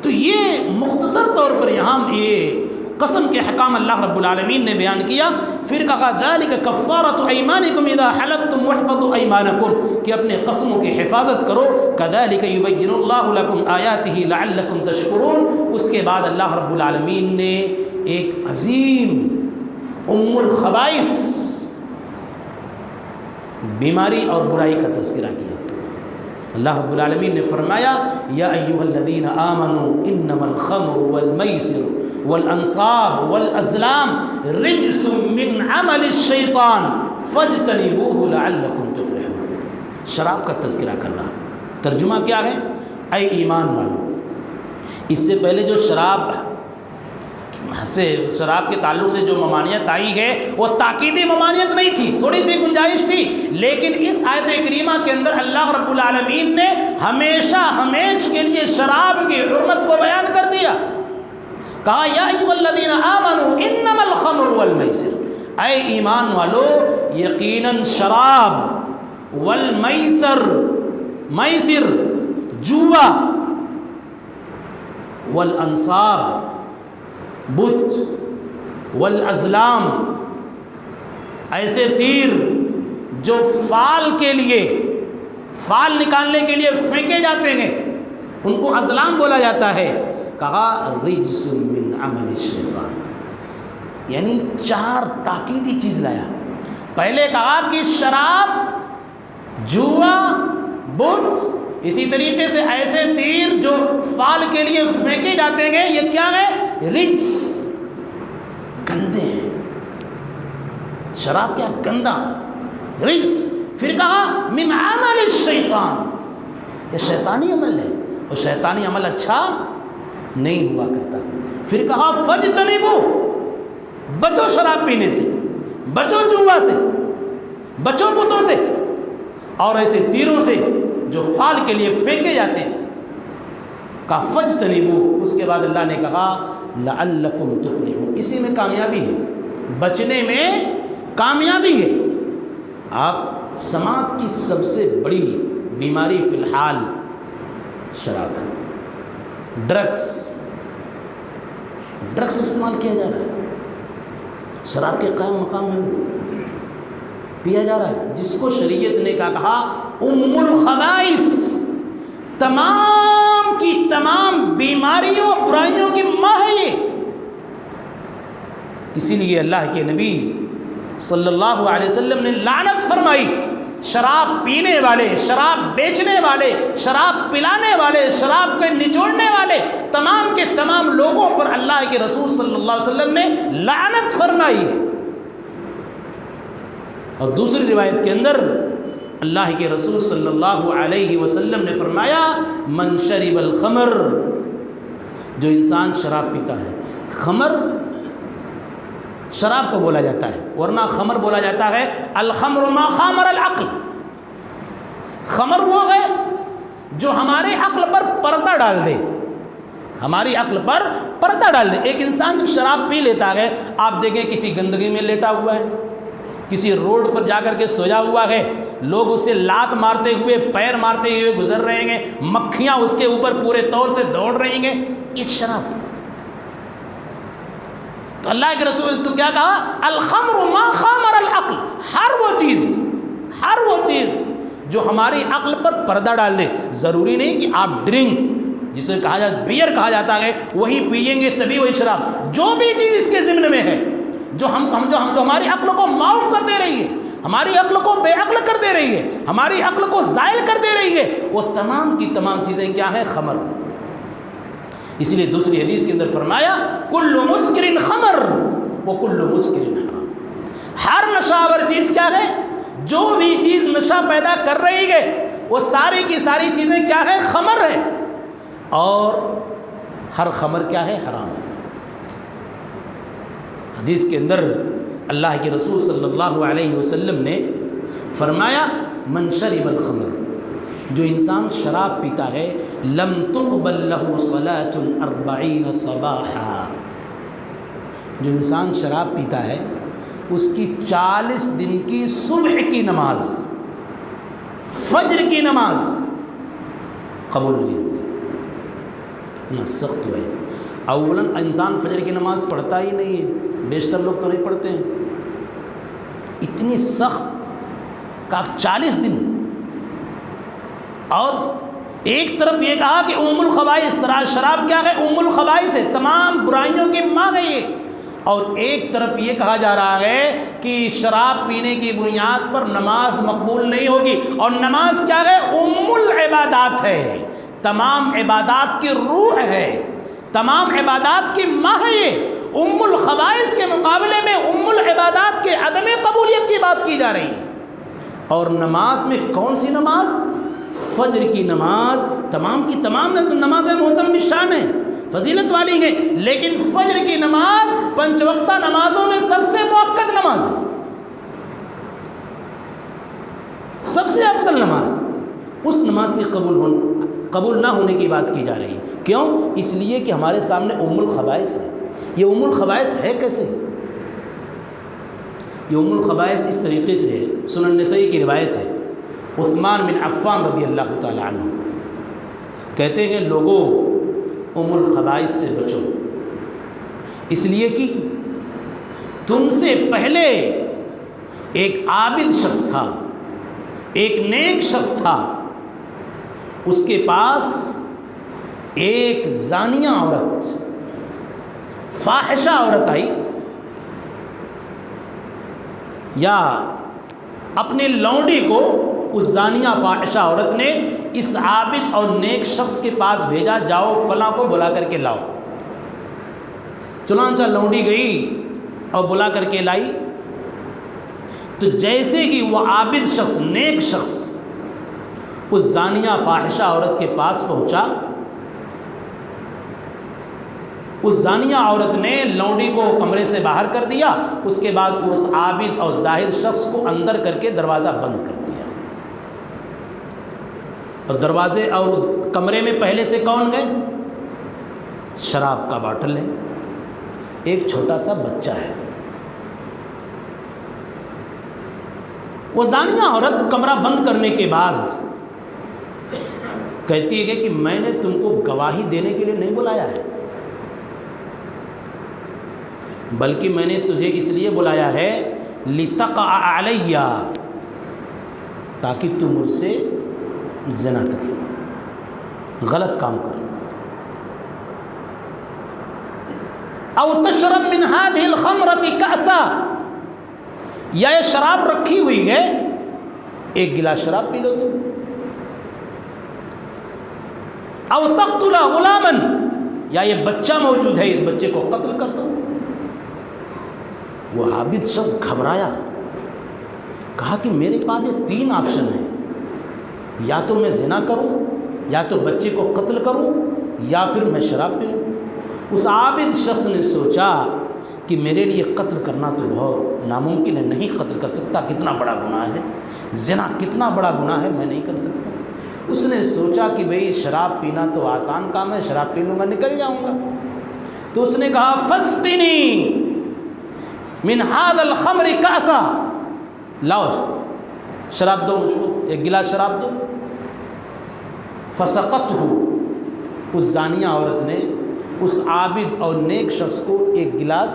تو یہ مختصر طور پر یہاں یہ قسم کے حکام اللہ رب العالمین نے بیان کیا. پھر کہا ذالک کفارۃ ایمانکم اذا حلفتم واحفظوا ایمانکم, کہ اپنے قسموں کی حفاظت کرو. کذالک یبین اللہ لکم آیاتہ لعلکم تشکرون. اس کے بعد اللہ رب العالمین نے ایک عظیم ام الخبائث بیماری اور برائی کا تذکرہ کیا. اللہ رب العالمین نے فرمایا یا ایھا الذین آمنوا انما الخمر والمیسر والانصاب والازلام رجس من عمل الشیطان فاجتنبوه لعلکم تفلحون. شراب کا تذکرہ کر رہا, ترجمہ کیا ہے؟ اے ایمان والو. اس سے پہلے جو شراب کے تعلق سے جو ممانعت آئی ہے وہ تاکیدی ممانعت نہیں تھی, تھوڑی سی گنجائش تھی, لیکن اس آیت کریمہ کے اندر اللہ رب العالمین نے ہمیشہ ہمیش کے لیے شراب کی حرمت کو بیان کر دیا. کہا یا ایھا الذین آمنوا انما الخمر والمیسر, اے ایمان والو یقیناً شراب, والمیسر میسر جوا, والانصاب بت, والازلام ایسے تیر جو فال کے لیے, فال نکالنے کے لیے پھینکے جاتے ہیں, ان کو ازلام بولا جاتا ہے. کہا رجس من عمل الشیطان, یعنی 4 تاکیدی چیز لایا. پہلے کہا کہ شراب, جوا, بت, اسی طریقے سے ایسے تیر جو فال کے لیے پھینکے جاتے ہیں, یہ کیا ہے؟ رجس, گندے ہیں. شراب کیا گندا, رجس. پھر کہا من عمل الشیطان, یہ شیطانی عمل ہے, اور شیطانی عمل اچھا نہیں ہوا کرتا. پھر کہا فاجتنبوا, بچو شراب پینے سے, بچو جوا سے, بچو بتوں سے اور ایسے تیروں سے جو فال کے لیے پھینکے جاتے ہیں. کہا فاجتنبوا. اس کے بعد اللہ نے کہا لعلکم تفلحون, اسی میں کامیابی ہے, بچنے میں کامیابی ہے. آپ سماج کی سب سے بڑی بیماری فی الحال شراب ہے. ڈرگس استعمال کیا جا رہا ہے، شراب کے قائم مقام میں پیا جا رہا ہے، جس کو شریعت نے کیا کہا؟ ام الخبائث، تمام کی تمام بیماریوں برائیوں کی ماں ہے یہ۔ اسی لیے اللہ کے نبی صلی اللہ علیہ وسلم نے لعنت فرمائی شراب پینے والے، شراب بیچنے والے، شراب پلانے والے، شراب کے نچوڑنے والے تمام کے تمام لوگوں پر اللہ کے رسول صلی اللہ علیہ وسلم نے لعنت فرمائی ہے۔ اور دوسری روایت کے اندر اللہ کے رسول صلی اللہ علیہ وسلم نے فرمایا من شرب الخمر، جو انسان شراب پیتا ہے، خمر شراب کو بولا جاتا ہے، ورنہ خمر بولا جاتا ہے الخمر ما خامر العقل، خمر وہ ہے جو ہمارے عقل پر پردہ ڈال دے، ہماری عقل پر پردہ ڈال دے۔ ایک انسان جب شراب پی لیتا ہے، آپ دیکھیں کسی گندگی میں لیٹا ہوا ہے، کسی روڈ پر جا کر کے سویا ہوا ہے، لوگ اسے لات مارتے ہوئے، پیر مارتے ہوئے گزر رہے ہیں، مکھیاں اس کے اوپر پورے طور سے دوڑ رہی ہیں، یہ شراب۔ تو اللہ کے رسول نے تو کیا کہا؟ الخمر ما خامر العقل، ہر وہ چیز جو ہماری عقل پر پردہ ڈال دے۔ ضروری نہیں کہ آپ ڈرنک، جسے کہا جاتا بیئر کہا جاتا ہے، وہی پئیں گے تبھی وہی شراب۔ جو بھی چیز اس کے ضمن میں ہے، جو ہماری عقل کو معاف کر دے رہی ہے، ہماری عقل کو بے عقل کر دے رہی ہے، ہماری عقل کو زائل کر دے رہی ہے، وہ تمام کی تمام چیزیں کیا ہیں؟ خمر۔ اس لیے دوسری حدیث کے اندر فرمایا کل مسکر خمر وکل مسکر حرام، ہر نشاور چیز کیا ہے؟ جو بھی چیز نشہ پیدا کر رہی ہے وہ ساری کی ساری چیزیں کیا ہے؟ خمر ہے، اور ہر خمر کیا ہے؟ حرام ہے۔ حدیث کے اندر اللہ کے رسول صلی اللہ علیہ وسلم نے فرمایا من شرب الخمر، جو انسان شراب پیتا ہے لم تقبل له صلاة 40 صباحا، جو انسان شراب پیتا ہے اس کی 40 دن کی صبح کی نماز، فجر کی نماز قبول نہیں ہوگی۔ اتنا سخت ہے۔ اولاً انسان فجر کی نماز پڑھتا ہی نہیں ہے، بیشتر لوگ تو نہیں پڑھتے ہیں، اتنی سخت کہ آپ 40 دن۔ اور ایک طرف یہ کہا کہ ام الخبائث، شراب کیا ہے؟ ام الخبائث ہے، تمام برائیوں کی ماں ہے یہ۔ اور ایک طرف یہ کہا جا رہا ہے کہ شراب پینے کی بنیاد پر نماز مقبول نہیں ہوگی، اور نماز کیا ہے؟ ام العبادات ہے، تمام عبادات کی روح ہے، تمام عبادات کی ماں ہے یہ۔ ام الخبائث کے مقابلے میں ام العبادات کے عدم قبولیت کی بات کی جا رہی ہے۔ اور نماز میں کون سی نماز؟ فجر کی نماز۔ تمام کی تمام نمازیں محترم شان ہیں، فضیلت والی ہیں، لیکن فجر کی نماز 5 وقتہ نمازوں میں سب سے موقت نماز ہے، سب سے افضل نماز۔ اس نماز کی قبول نہ ہونے کی بات کی جا رہی ہے۔ کیوں؟ اس لیے کہ ہمارے سامنے ام الخبائث ہے۔ یہ ام الخبائث ہے کیسے؟ یہ ام الخبائث اس طریقے سے ہے، سنن نسائی کی روایت ہے، عثمان بن عفان رضی اللہ تعالی عنہ کہتے ہیں لوگوں ام الخبائث سے بچو، اس لیے کہ تم سے پہلے ایک عابد شخص تھا، ایک نیک شخص تھا، اس کے پاس ایک زانیہ عورت، فاحشہ عورت آئی، یا اپنے لونڈی کو اس زانیہ فاحشہ عورت نے اس عابد اور نیک شخص کے پاس بھیجا، جاؤ فلاں کو بلا کر کے لاؤ۔ چنانچہ لونڈی گئی اور بلا کر کے لائی، تو جیسے ہی وہ عابد شخص، نیک شخص اس زانیہ فاحشہ عورت کے پاس پہنچا، اس زانیہ عورت نے لونڈی کو کمرے سے باہر کر دیا، اس کے بعد اس عابد اور ظاہر شخص کو اندر کر کے دروازہ بند کر دیا۔ اور دروازے اور کمرے میں پہلے سے کون گئے؟ شراب کا باٹل ہے، ایک چھوٹا سا بچہ ہے۔ وہ زانیہ عورت کمرہ بند کرنے کے بعد کہتی ہے کہ میں نے تم کو گواہی دینے کے لیے نہیں بلایا ہے، بلکہ میں نے تجھے اس لیے بلایا ہے لتقع علیہ، تاکہ تم مجھ سے زنا کر، غلط کام کر۔ او تشرب من هذه الخمرة كأسا، یا یہ شراب رکھی ہوئی ہے، ایک گلاس شراب پی لو تم۔ او تقتل غلاما، یا یہ بچہ موجود ہے، اس بچے کو قتل کر دو۔ وہ عابد شخص گھبرایا، کہا کہ میرے پاس یہ 3 آپشن ہیں، یا تو میں زنا کروں، یا تو بچے کو قتل کروں، یا پھر میں شراب پیوں۔ اس عابد شخص نے سوچا کہ میرے لیے قتل کرنا تو بہت ناممکن ہے، نہیں قتل کر سکتا، کتنا بڑا گناہ ہے، زنا کتنا بڑا گناہ ہے، میں نہیں کر سکتا۔ اس نے سوچا کہ بھئی شراب پینا تو آسان کام ہے، شراب پی لوں گا نکل جاؤں گا۔ تو اس نے کہا فاسقنی من هذا الخمر کاسا، لاؤ شراب دو مجھ کو، ایک گلاس شراب دو۔ فسقته، اس زانیہ عورت نے اس عابد اور نیک شخص کو ایک گلاس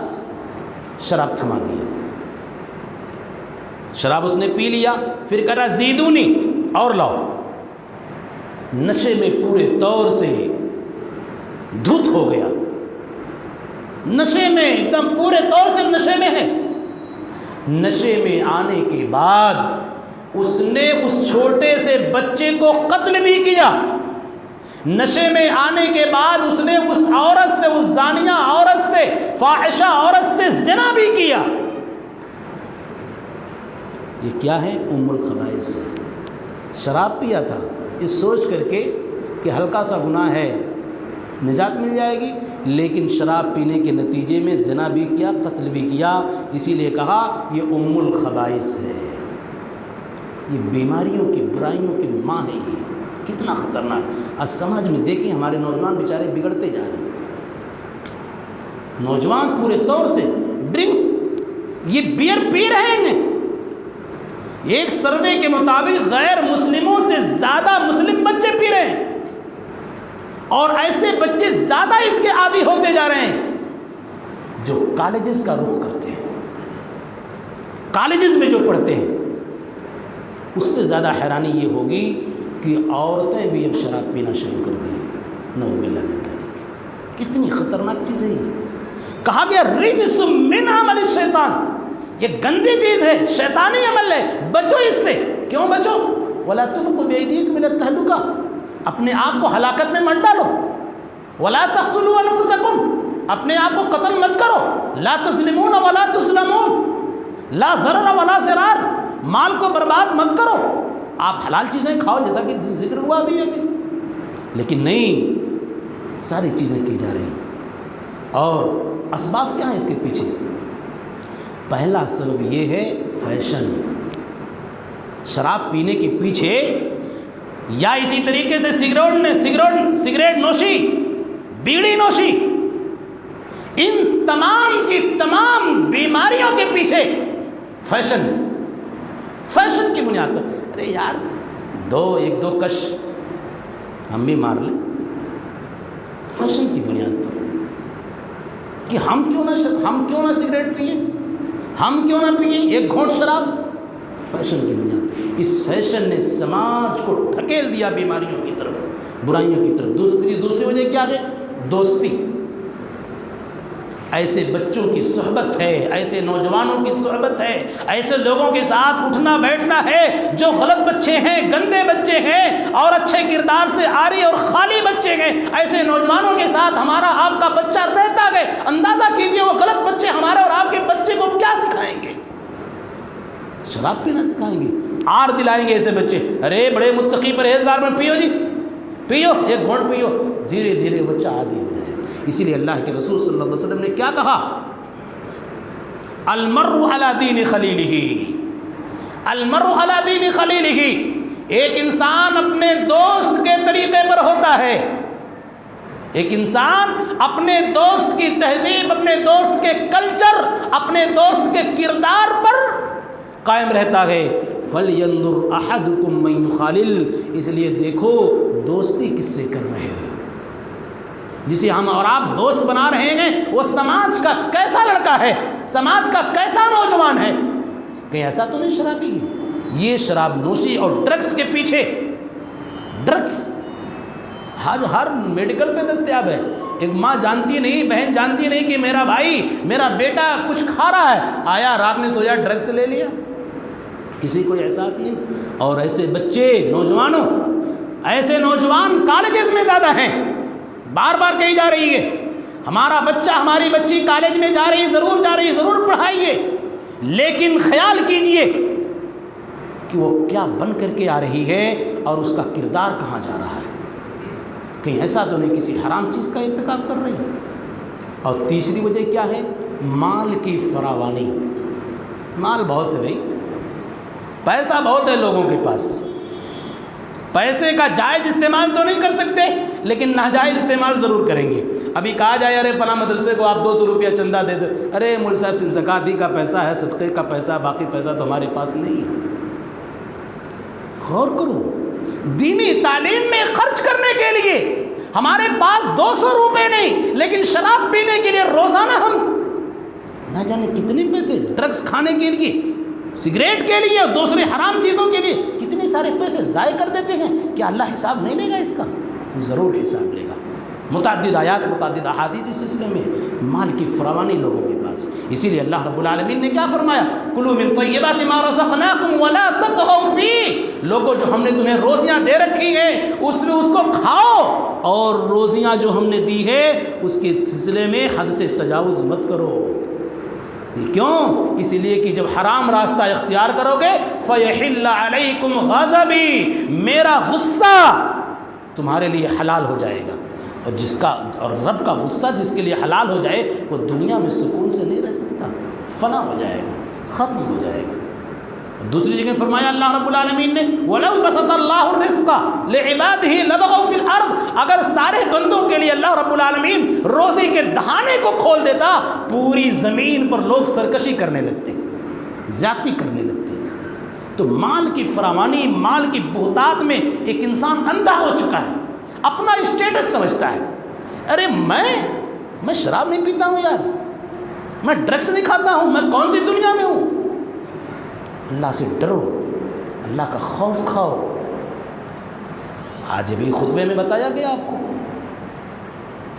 شراب تھما دیا، شراب اس نے پی لیا، پھر کہا زیدونی، اور لاؤ۔ نشے میں پورے طور سے دھت ہو گیا، نشے میں ایک دم پورے طور سے نشے میں ہے۔ نشے میں آنے کے بعد اس نے اس چھوٹے سے بچے کو قتل بھی کیا۔ نشے میں آنے کے بعد اس نے اس عورت سے، اس زانیہ عورت سے، فاحشہ عورت سے زنا بھی کیا۔ یہ کیا ہے؟ ام الخبائث۔ شراب پیا تھا، یہ سوچ کر کے کہ ہلکا سا گناہ ہے، نجات مل جائے گی، لیکن شراب پینے کے نتیجے میں زنا بھی کیا، قتل بھی کیا۔ اسی لیے کہا یہ ام الخبائث ہے، یہ بیماریوں کی، برائیوں کی ماں ہے۔ یہ کتنا خطرناک۔ آج سماج میں دیکھیں ہمارے نوجوان بیچارے بگڑتے جا رہے ہیں، نوجوان پورے طور سے ڈرنکس، یہ بیئر پی رہے ہیں۔ ایک سروے کے مطابق غیر مسلموں سے زیادہ مسلم بچے پی رہے ہیں، اور ایسے بچے زیادہ اس کے عادی ہوتے جا رہے ہیں جو کالجز کا رخ کرتے ہیں، کالجز میں جو پڑھتے ہیں۔ اس سے زیادہ حیرانی یہ ہوگی کہ عورتیں بھی اب شراب پینا شروع کر دیں، نعوذ باللہ من ذالک۔ کتنی خطرناک چیز ہے یہ۔ کہا گیا رجس من عمل الشیطان، یہ گندی چیز ہے، شیطانی عمل ہے، بچو اس سے۔ کیوں بچو؟ ولا تلقوا بأيديكم إلى التهلكة، اپنے آپ کو ہلاکت میں مت ڈالو۔ ولا تقتلوا انفسکم، اپنے آپ کو قتل مت کرو۔ لا تظلمون ولا تظلمون، لا ضرر ولا ضرار، مال کو برباد مت کرو۔ آپ حلال چیزیں کھاؤ جیسا کہ ذکر ہوا بھی ابھی، لیکن نہیں، ساری چیزیں کی جا رہی ہیں۔ اور اسباب کیا ہیں اس کے پیچھے؟ پہلا سبب یہ ہے فیشن، شراب پینے کے پیچھے، یا اسی طریقے سے سگریٹ نوشی، بیڑی نوشی، ان تمام کی تمام بیماریوں کے پیچھے فیشن ہے۔ فیشن کی بنیاد پر، ارے یار ایک دو کش ہم بھی مار لیں، فیشن کی بنیاد پر کہ ہم کیوں نہ سگریٹ پئیں، ہم کیوں نہ پئیں ایک گھونٹ شراب۔ فیشن کی بنیاد، اس فیشن نے سماج کو دھکیل دیا بیماریوں کی طرف، برائیوں کی طرف۔ دوسری وجہ کیا ہے؟ دوستی۔ ایسے بچوں کی صحبت ہے، ایسے نوجوانوں کی صحبت ہے، ایسے لوگوں کے ساتھ اٹھنا بیٹھنا ہے جو غلط بچے ہیں، گندے بچے ہیں، اور اچھے کردار سے عاری اور خالی بچے ہیں۔ ایسے نوجوانوں کے ساتھ ہمارا آپ کا بچہ رہتا ہے، اندازہ کیجئے وہ غلط بچے ہمارے اور آپ کے بچے کو کیا سکھائیں گے؟ شراب پینا سکھائیں گے، آر دلائیں گے ایسے بچے۔ ارے بڑے متقی پرہیزگار میں پیو جی، پیو ایک گھونٹ پیو، دھیرے دھیرے بچہ عادی ہو جائے۔ اسی لیے اللہ کے رسول صلی اللہ علیہ وسلم نے کیا کہا؟ المرء علی دین خلیلہ، المرء علی دین خلیلہ، ایک انسان اپنے دوست کے طریقے پر ہوتا ہے، ایک انسان اپنے دوست کی تہذیب، اپنے دوست کے کلچر، اپنے دوست کے کردار پر قائم رہتا ہے۔ فَلْيَنْظُرْ أَحَدُكُمْ مَنْ يُخَالِلْ، اس لیے دیکھو دوستی کس سے کر رہے ہو؟ جسے ہم اور آپ دوست بنا رہے ہیں وہ سماج کا کیسا لڑکا ہے، سماج کا کیسا نوجوان ہے؟ کہیں ایسا تو نہیں شرابی ہے؟ یہ شراب نوشی اور ڈرگس کے پیچھے، ڈرگس ہر میڈیکل پہ دستیاب ہے۔ ایک ماں جانتی نہیں، بہن جانتی نہیں کہ میرا بھائی، میرا بیٹا کچھ کھا رہا ہے، آیا رات میں سویا ڈرگس لے لیا، کسی کو احساس نہیں۔ اور ایسے بچے، نوجوانوں، ایسے نوجوان کالجز میں زیادہ ہیں۔ بار بار کہی جا رہی ہے ہمارا بچہ، ہماری بچی کالج میں جا رہی ہے، ضرور جا رہی ہے، ضرور پڑھائیے، لیکن خیال کیجئے کہ وہ کیا بن کر کے آ رہی ہے اور اس کا کردار کہاں جا رہا ہے۔ کہیں ایسا تو نہیں کسی حرام چیز کا ارتکاب کر رہی ہے۔ اور تیسری وجہ کیا ہے؟ مال کی فراوانی۔ مال بہت ہے بھائی، پیسہ بہت ہے لوگوں کے پاس، پیسے کا جائز استعمال تو نہیں کر سکتے لیکن ناجائز استعمال ضرور کریں گے۔ ابھی کہا جائے ارے فلاں مدرسے کو آپ 200 روپیہ چندہ دے دو، ارے مول صاحب صرف زکاتی کا پیسہ ہے، صدقے کا پیسہ، باقی پیسہ تو ہمارے پاس نہیں ہے۔ غور کرو، دینی تعلیم میں خرچ کرنے کے لیے ہمارے پاس 200 روپے نہیں، لیکن شراب پینے کے لیے روزانہ ہم نہ جانے کتنے پیسے، ڈرگس کھانے کے لیے، سگریٹ کے لیے اور دوسرے حرام چیزوں کے لیے کتنے سارے پیسے ضائع کر دیتے ہیں۔ کیا اللہ حساب نہیں لے گا اس کا؟ ضرور حساب لے گا۔ متعدد آیات، متعدد احادیث اس سلسلے میں، مال کی فراوانی لوگوں کے پاس۔ اسی لیے اللہ رب العالمین نے کیا فرمایا؟ کلوا من طیبات ما رزقناکم ولا تطغوا فیہ، لوگوں جو ہم نے تمہیں روزیاں دے رکھی ہیں اس میں اس کو کھاؤ، اور روزیاں جو ہم نے دی ہے اس کے سلسلے میں حد سے تجاوز مت کرو۔ کیوں؟ اس لیے کہ جب حرام راستہ اختیار کرو گے فَيَحِلَّ عَلَيْكُمْ غَضَبِي، میرا غصہ تمہارے لیے حلال ہو جائے گا، اور رب کا غصہ جس کے لیے حلال ہو جائے وہ دنیا میں سکون سے نہیں رہ سکتا، فنا ہو جائے گا، ختم ہو جائے گا۔ دوسری جگہ فرمایا اللہ رب العالمین نے وَلَوْ بَسَطَ اللَّهُ الرِّزْقَ لِعِبَادِهِ لَبَغَوْا فِي الْأَرْضِ، اگر سارے بندوں کے لیے اللہ رب العالمین روزی کے دہانے کو کھول دیتا، پوری زمین پر لوگ سرکشی کرنے لگتے، زیادتی کرنے لگتے۔ تو مال کی فراوانی، مال کی بہتات میں ایک انسان اندھا ہو چکا ہے، اپنا اسٹیٹس سمجھتا ہے، ارے میں شراب نہیں پیتا ہوں یار، میں ڈرگس نہیں کھاتا ہوں، میں کون سی دنیا میں ہوں؟ اللہ سے ڈرو، اللہ کا خوف کھاؤ۔ آج بھی خطبے میں بتایا گیا آپ کو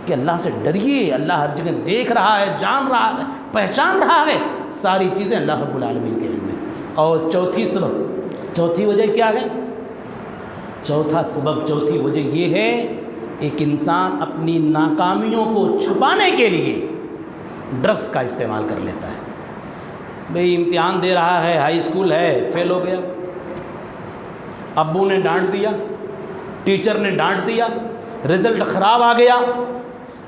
کہ اللہ سے ڈریے، اللہ ہر جگہ دیکھ رہا ہے، جان رہا ہے، پہچان رہا ہے، ساری چیزیں اللہ رب العالمین کے علم میں۔ اور چوتھی وجہ کیا ہے؟ چوتھی وجہ یہ ہے ایک انسان اپنی ناکامیوں کو چھپانے کے لیے ڈرگس کا استعمال کر لیتا ہے۔ بھئی امتحان دے رہا ہے، ہائی اسکول ہے، فیل ہو گیا، ابو نے ڈانٹ دیا، ٹیچر نے ڈانٹ دیا، رزلٹ خراب آ گیا،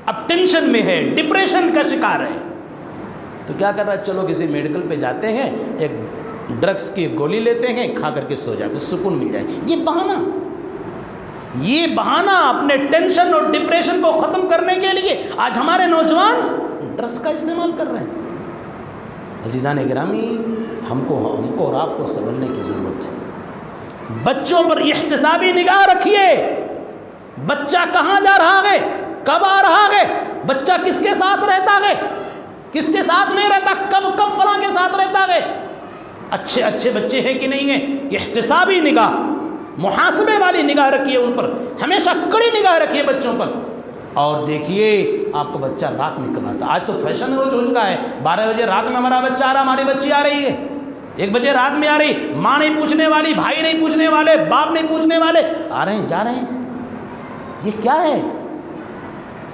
اب ٹینشن میں ہے، ڈپریشن کا شکار ہے، تو کیا کر رہا ہے؟ چلو کسی میڈیکل پہ جاتے ہیں، ایک ڈرگس کی گولی لیتے ہیں، کھا کر کے سو جاتے، سکون مل جائے۔ یہ بہانہ اپنے ٹینشن اور ڈپریشن کو ختم کرنے کے لیے آج ہمارے نوجوان ڈرگس کا استعمال کر رہے ہیں۔ عزیزان گرامی، ہم کو اور آپ کو سنبھلنے کی ضرورت ہے۔ بچوں پر احتسابی نگاہ رکھیے، بچہ کہاں جا رہا ہے، کب آ رہا ہے، بچہ کس کے ساتھ رہتا ہے، کس کے ساتھ نہیں رہتا، کب فلاں کے ساتھ رہتا ہے، اچھے بچے ہیں کہ نہیں ہیں۔ احتسابی نگاہ، محاسبے والی نگاہ رکھیے ان پر، ہمیشہ کڑی نگاہ رکھیے بچوں پر، اور دیکھیے آپ کا بچہ رات میں کب آتا۔ آج تو فیشن ہو چکا ہے، 12 بجے رات میں ہمارا بچہ آ رہا، ہماری بچی آ رہی ہے، 1 بجے رات میں آ رہی، ماں نہیں پوچھنے والی، بھائی نہیں پوچھنے والے، باپ نہیں پوچھنے والے، آ رہے ہیں، جا رہے ہیں۔ یہ کیا ہے؟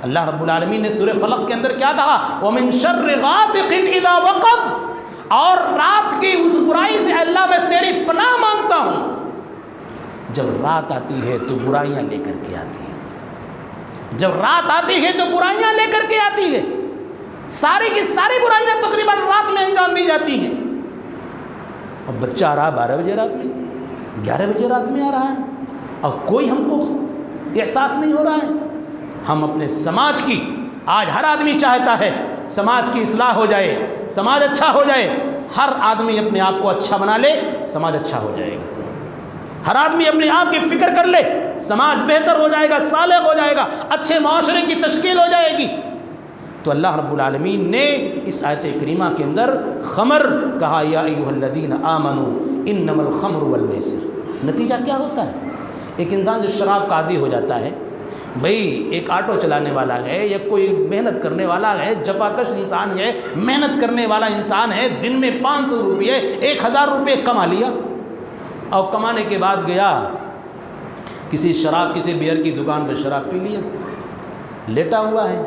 اللہ رب العالمین نے سورہ فلق کے اندر کیا کہا؟ وَمِن شَرِّ غَاسِقٍ إِذَا وَقَبَ، اور رات کی اس برائی سے اللہ میں تیری پناہ مانگتا ہوں۔ جب رات آتی ہے تو برائیاں لے کر کے آتی ہیں، جب رات آتی ہے تو برائیاں لے کر کے آتی ہے، ساری کی ساری برائیاں تقریباً رات میں انجام دی جاتی ہیں۔ اب بچہ آ رہا 12 بجے رات میں، 11 بجے رات میں آ رہا ہے، اور کوئی ہم کو احساس نہیں ہو رہا ہے۔ ہم اپنے سماج کی، آج ہر آدمی چاہتا ہے سماج کی اصلاح ہو جائے، سماج اچھا ہو جائے، ہر آدمی اپنے آپ کو اچھا بنا لے، سماج اچھا ہو جائے گا۔ ہر آدمی اپنے آپ کی فکر کر لے، سماج بہتر ہو جائے گا، صالح ہو جائے گا، اچھے معاشرے کی تشکیل ہو جائے گی۔ تو اللہ رب العالمین نے اس آیت کریمہ کے اندر خمر کہا، یا ایھا الذین آمنوا انما الخمر والمیسر۔ نتیجہ کیا ہوتا ہے؟ ایک انسان جو شراب کا عادی ہو جاتا ہے، بھئی ایک آٹو چلانے والا ہے یا کوئی محنت کرنے والا ہے، جفاکش انسان ہے، محنت کرنے والا انسان ہے، دن میں 500 روپئے 1000 روپئے کما لیا، اور کمانے کے بعد گیا کسی بیئر کی دکان پہ شراب پی لیا، لیٹا ہوا ہے،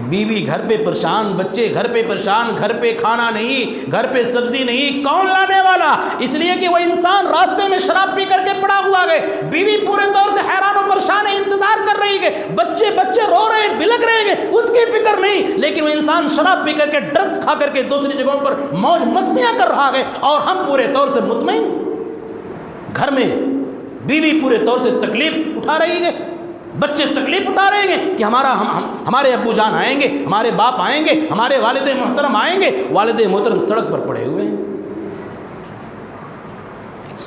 بیوی گھر پہ پریشان، بچے گھر پہ پریشان، گھر پہ کھانا نہیں، گھر پہ سبزی نہیں، کون لانے والا؟ اس لیے کہ وہ انسان راستے میں شراب پی کر کے پڑا ہوا ہے، بیوی پورے طور سے حیران و پریشان ہے، انتظار کر رہی ہے، بچے رو رہے ہیں، بلک رہے ہیں، اس کی فکر نہیں، لیکن وہ انسان شراب پی کر کے، ڈرگس کھا کر کے دوسری جگہوں پر موج مستیاں کر رہا ہے، اور ہم پورے طور سے مطمئن، گھر میں بیوی پورے طور سے تکلیف اٹھا رہی ہے، بچے تکلیف اٹھا رہے ہیں کہ ہمارے ابو جان آئیں گے، ہمارے باپ آئیں گے، ہمارے والد محترم آئیں گے، والد محترم سڑک پر پڑے ہوئے ہیں،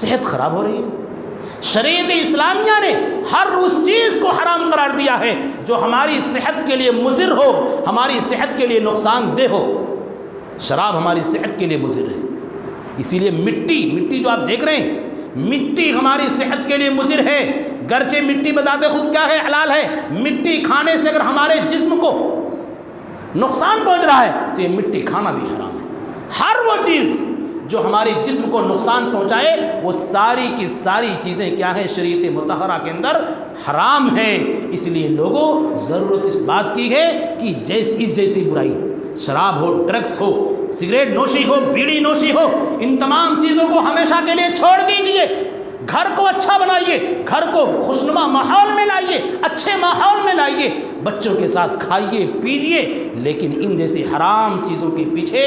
صحت خراب ہو رہی ہے۔ شریعت اسلامیہ نے ہر اس چیز کو حرام قرار دیا ہے جو ہماری صحت کے لیے مضر ہو، ہماری صحت کے لیے نقصان دہ ہو۔ شراب ہماری صحت کے لیے مضر ہے، اسی لیے مٹی جو آپ دیکھ رہے ہیں، مٹی ہماری صحت کے لیے مضر ہے، گرچہ مٹی بذات خود کیا ہے؟ حلال ہے، مٹی کھانے سے اگر ہمارے جسم کو نقصان پہنچ رہا ہے تو یہ مٹی کھانا بھی حرام ہے۔ ہر وہ چیز جو ہماری جسم کو نقصان پہنچائے وہ ساری کی ساری چیزیں کیا ہیں؟ شریعت مطہرہ کے اندر حرام ہیں۔ اس لیے لوگوں ضرورت اس بات کی ہے کہ اس جیسی برائی، شراب ہو، ڈرگس ہو، سگریٹ نوشی ہو، بیڑی نوشی ہو، ان تمام چیزوں کو ہمیشہ کے لیے چھوڑ دیجئے، گھر کو اچھا بنائیے، گھر کو خوشنما ماحول میں لائیے، اچھے ماحول میں لائیے، بچوں کے ساتھ کھائیے پیجئے، لیکن ان جیسی حرام چیزوں کے پیچھے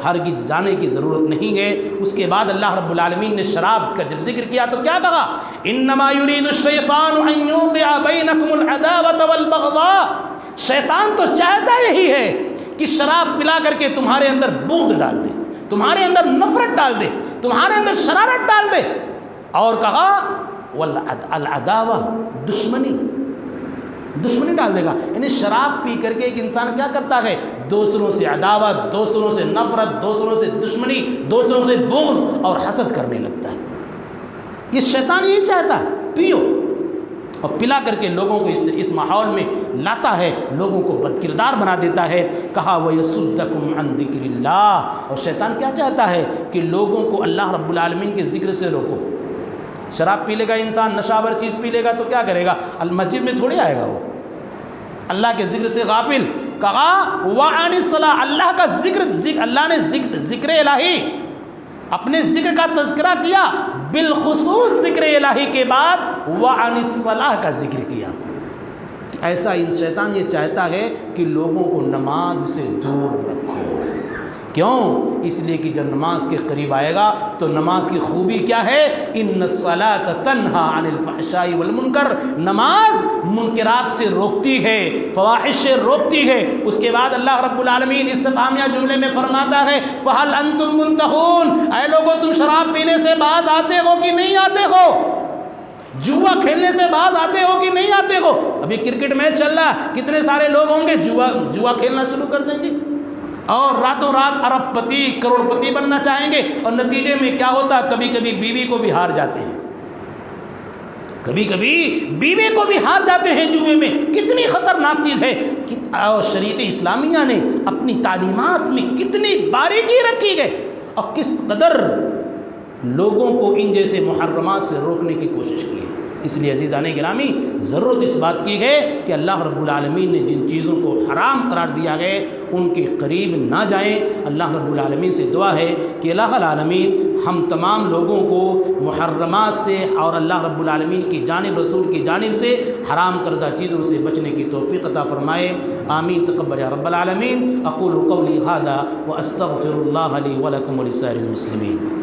ہرگز جانے کی ضرورت نہیں ہے۔ اس کے بعد اللہ رب العالمین نے شراب کا جب ذکر کیا تو کیا کہا؟ انما یرید الشیطان ان یوقع بینکم العداوۃ والبغضاء۔ شیطان تو چاہتا یہی ہے کہ شراب پلا کر کے تمہارے اندر بغض ڈال دے، تمہارے اندر نفرت ڈال دے، تمہارے اندر شرارت ڈال دے، اور کہا والعداوہ، دشمنی ڈال دے گا۔ یعنی شراب پی کر کے ایک انسان کیا کرتا ہے؟ دوسروں سے عداوت، دوسروں سے نفرت، دوسروں سے دشمنی، دوسروں سے بغض اور حسد کرنے لگتا ہے۔ یہ شیطان یہی چاہتا ہے، پیو، اور پلا کر کے لوگوں کو اس ماحول میں لاتا ہے، لوگوں کو بد کردار بنا دیتا ہے۔ کہا وَيَصُدَّكُمْ عَنْ ذِكْرِ اللَّهِ، اور شیطان کیا چاہتا ہے؟ کہ لوگوں کو اللہ رب العالمین کے ذکر سے روکو۔ شراب پی لے گا انسان، نشاور چیز پی لے گا تو کیا کرے گا؟ مسجد میں تھوڑی آئے گا وہ، اللہ کے ذکر سے غافل۔ کہا وَعَنِ الصَّلَاةِ، اللہ کا ذکر، اللہ نے ذکر الہی، اپنے ذکر کا تذکرہ کیا، بالخصوص ذکر الہی کے بعد وَعَنِ الصَّلَاةِ کا ذکر کیا۔ ایسا شیطان یہ چاہتا ہے کہ لوگوں کو نماز سے دور رکھو۔ کیوں؟ اس لیے کہ جب نماز کے قریب آئے گا تو نماز کی خوبی کیا ہے؟ ان الصلاۃ تنہا عن الفحشاء والمنکر، نماز منکرات سے روکتی ہے، فواحش سے روکتی ہے۔ اس کے بعد اللہ رب العالمین استفہامیہ جملے میں فرماتا ہے فہل انتم منتہون، اے لوگوں تم شراب پینے سے باز آتے ہو کہ نہیں آتے ہو؟ جوا کھیلنے سے باز آتے ہو کہ نہیں آتے ہو؟ ابھی کرکٹ میچ چل رہا ہے، کتنے سارے لوگ ہوں گے جوا کھیلنا شروع کر دیں گے اور راتوں رات ارب پتی کروڑ پتی بننا چاہیں گے، اور نتیجے میں کیا ہوتا ہے؟ کبھی کبھی بیوی کو بھی ہار جاتے ہیں، کبھی کبھی بیوی کو بھی ہار جاتے ہیں جوئے میں۔ کتنی خطرناک چیز ہے، اور شریعت اسلامیہ نے اپنی تعلیمات میں کتنی باریکی رکھی ہے، اور کس قدر لوگوں کو ان جیسے محرمات سے روکنے کی کوشش کی ہے۔ اس لیے عزیزان گرامی، ضرورت اس بات کی ہے کہ اللہ رب العالمین نے جن چیزوں کو حرام قرار دیا ہے ان کے قریب نہ جائیں۔ اللہ رب العالمین سے دعا ہے کہ اللہ العالمین ہم تمام لوگوں کو محرمات سے اور اللہ رب العالمین کی جانب، رسول کی جانب سے حرام کردہ چیزوں سے بچنے کی توفیق عطا فرمائے۔ آمین تقبل یا رب العالمین۔ اقول قولی ھذا واستغفر اللہ لی ولکم ولسائر المسلمین۔